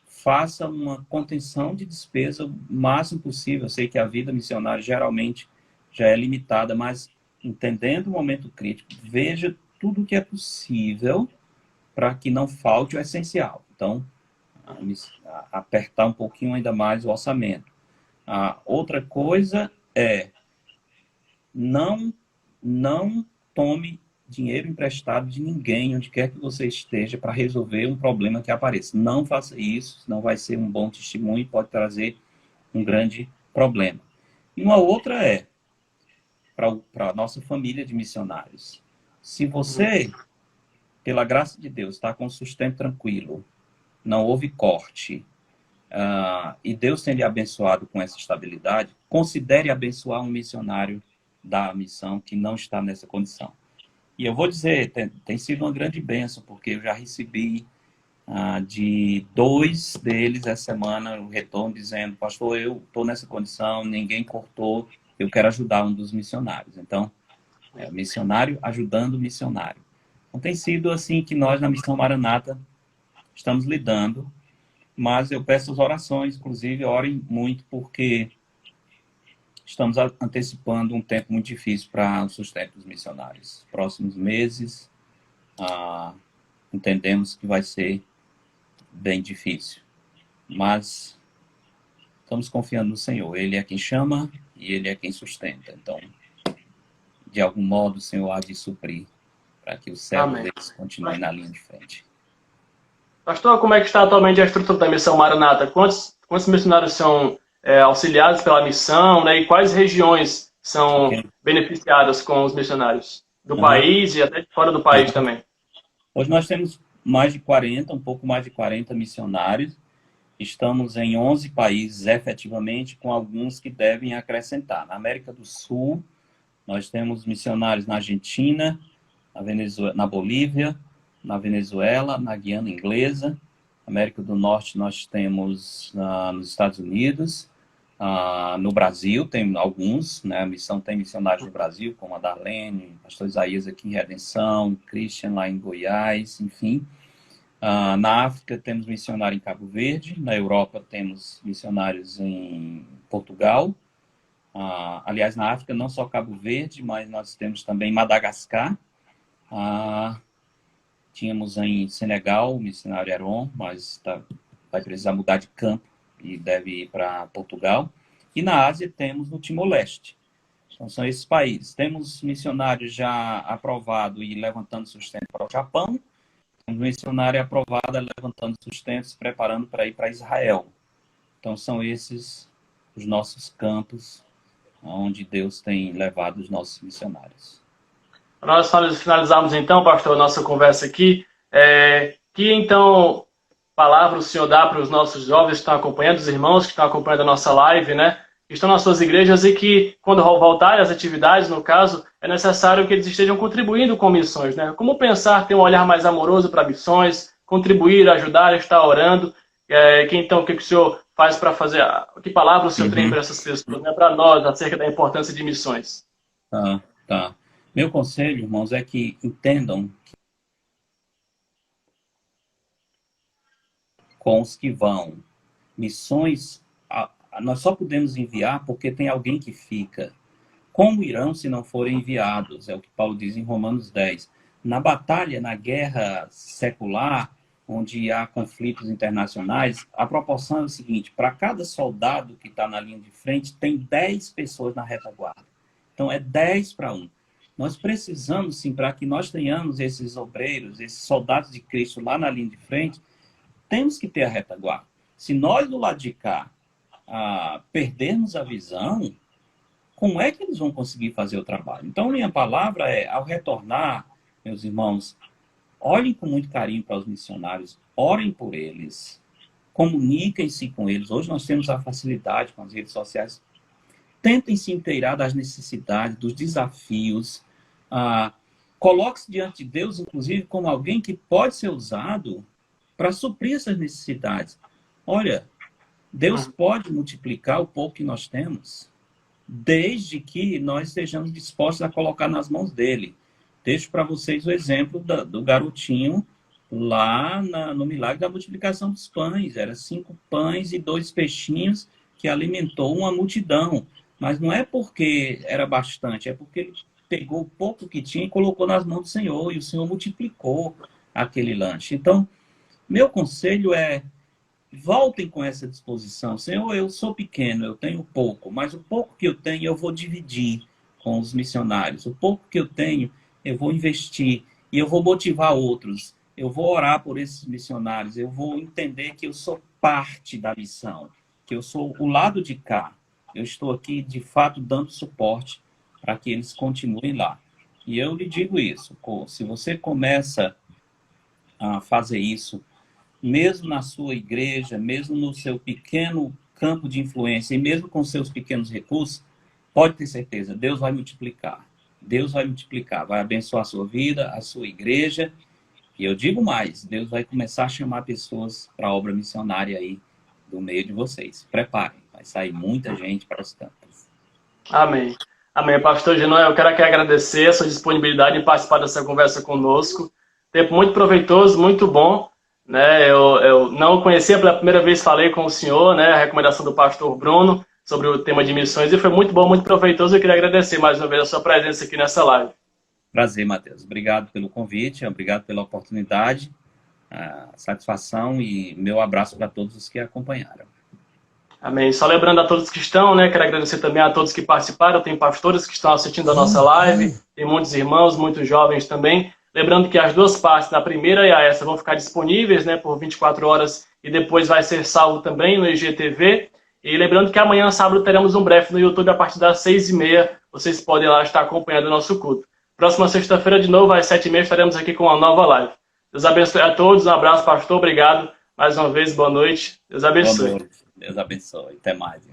faça uma contenção de despesa o máximo possível. Eu sei que a vida missionária geralmente já é limitada, mas entendendo o momento crítico, veja tudo o que é possível para que não falte o essencial. Então, apertar um pouquinho ainda mais o orçamento. Outra coisa é não tome dinheiro emprestado de ninguém, onde quer que você esteja, para resolver um problema que apareça. Não faça isso, senão vai ser um bom testemunho e pode trazer um grande problema. E uma outra é para a nossa família de missionários. Se você, pela graça de Deus, está com sustento tranquilo, não houve corte, e Deus tem lhe abençoado com essa estabilidade, considere abençoar um missionário da missão que não está nessa condição. E eu vou dizer, tem sido uma grande bênção, porque eu já recebi de 2 deles essa semana um retorno dizendo: pastor, eu estou nessa condição, ninguém cortou, eu quero ajudar um dos missionários. Então, missionário ajudando o missionário. Então, tem sido assim que nós, na Missão Maranata, estamos lidando. Mas eu peço as orações, inclusive, orem muito, porque estamos antecipando um tempo muito difícil para o sustento dos missionários. Próximos meses, entendemos que vai ser bem difícil. Mas estamos confiando no Senhor. Ele é quem chama e Ele é quem sustenta. Então, de algum modo, o Senhor há de suprir para que os servos deles continuem na linha de frente. Pastor, como é que está atualmente a estrutura da Missão Maranata? Quantos missionários são auxiliados pela missão, né? E quais regiões são beneficiadas com os missionários? Do país e até fora do país também. Hoje nós temos mais de 40, um pouco mais de 40 missionários. Estamos em 11 países efetivamente, com alguns que devem acrescentar. Na América do Sul, nós temos missionários na Argentina, na Bolívia, na Venezuela, na Guiana Inglesa. América do Norte nós temos nos Estados Unidos, No Brasil tem alguns, né? A missão tem missionários no Brasil, como a Darlene, pastor Isaías aqui em Redenção, Christian lá em Goiás, enfim. Na África temos missionário em Cabo Verde, na Europa temos missionários em Portugal. Aliás, na África não só Cabo Verde, mas nós temos também Madagascar. Tínhamos em Senegal o missionário Heron, mas vai precisar mudar de campo e deve ir para Portugal. E na Ásia temos no Timor-Leste. Então são esses países. Temos missionários já aprovado e levantando sustento para o Japão. Temos missionária aprovada levantando sustento, se preparando para ir para Israel. Então são esses os nossos campos onde Deus tem levado os nossos missionários. Para nós finalizarmos então, pastor, a nossa conversa aqui, que então palavra o senhor dá para os nossos jovens que estão acompanhando, os irmãos que estão acompanhando a nossa live, né? Que estão nas suas igrejas e que, quando voltarem às atividades, no caso, é necessário que eles estejam contribuindo com missões, né? Como pensar, ter um olhar mais amoroso para missões, contribuir, ajudar, estar orando. Então, o que o senhor faz para fazer? Que palavra o senhor tem para essas pessoas, né? Para nós, acerca da importância de missões? Tá. Meu conselho, irmãos, é que entendam com os que vão. Missões, nós só podemos enviar porque tem alguém que fica. Como irão se não forem enviados? É o que Paulo diz em Romanos 10. Na batalha, na guerra secular, onde há conflitos internacionais, a proporção é o seguinte: para cada soldado que está na linha de frente, tem 10 pessoas na retaguarda. Então, é 10 para 1. Nós precisamos, sim, para que nós tenhamos esses obreiros, esses soldados de Cristo lá na linha de frente, temos que ter a retaguarda. Se nós, do lado de cá, perdermos a visão, como é que eles vão conseguir fazer o trabalho? Então, minha palavra é, ao retornar, meus irmãos, olhem com muito carinho para os missionários, orem por eles, comuniquem-se com eles. Hoje nós temos a facilidade com as redes sociais. Tentem se inteirar das necessidades, dos desafios. Coloque-se diante de Deus, inclusive, como alguém que pode ser usado para suprir essas necessidades. Olha, Deus pode multiplicar o pouco que nós temos, desde que nós estejamos dispostos a colocar nas mãos dele. Deixo para vocês o exemplo do garotinho lá no milagre da multiplicação dos pães. Era 5 pães e 2 peixinhos que alimentou uma multidão. Mas não é porque era bastante, é porque ele pegou o pouco que tinha e colocou nas mãos do Senhor, e o Senhor multiplicou aquele lanche. Então, meu conselho é, voltem com essa disposição. Senhor, eu sou pequeno, eu tenho pouco, mas o pouco que eu tenho eu vou dividir com os missionários. O pouco que eu tenho eu vou investir e eu vou motivar outros. Eu vou orar por esses missionários, eu vou entender que eu sou parte da missão, que eu sou o lado de cá. Eu estou aqui, de fato, dando suporte para que eles continuem lá. E eu lhe digo isso, se você começa a fazer isso, mesmo na sua igreja, mesmo no seu pequeno campo de influência, e mesmo com seus pequenos recursos, pode ter certeza, Deus vai multiplicar. Deus vai multiplicar, vai abençoar a sua vida, a sua igreja. E eu digo mais, Deus vai começar a chamar pessoas para a obra missionária aí do meio de vocês. Preparem, vai sair muita gente para os campos. Amém. Amém. Pastor Genoel, eu quero aqui agradecer a sua disponibilidade em participar dessa conversa conosco. Tempo muito proveitoso, muito bom. Né? Eu não conhecia, pela primeira vez falei com o senhor, né? A recomendação do pastor Bruno sobre o tema de missões, e foi muito bom, muito proveitoso. Eu queria agradecer mais uma vez a sua presença aqui nessa live. Prazer, Matheus. Obrigado pelo convite, obrigado pela oportunidade, satisfação, e meu abraço para todos os que acompanharam. Amém. Só lembrando a todos que estão, né? Quero agradecer também a todos que participaram. Tem pastores que estão assistindo a nossa live, tem muitos irmãos, muitos jovens também. Lembrando que as duas partes, da primeira e a essa, vão ficar disponíveis, né, por 24 horas e depois vai ser salvo também no IGTV. E lembrando que amanhã, sábado, teremos um breve no YouTube a partir das 6h30. Vocês podem lá estar acompanhando o nosso culto. Próxima sexta-feira, de novo, às 7h30, estaremos aqui com uma nova live. Deus abençoe a todos. Um abraço, pastor. Obrigado. Mais uma vez, boa noite. Deus abençoe. Boa noite. Deus abençoe. Até mais.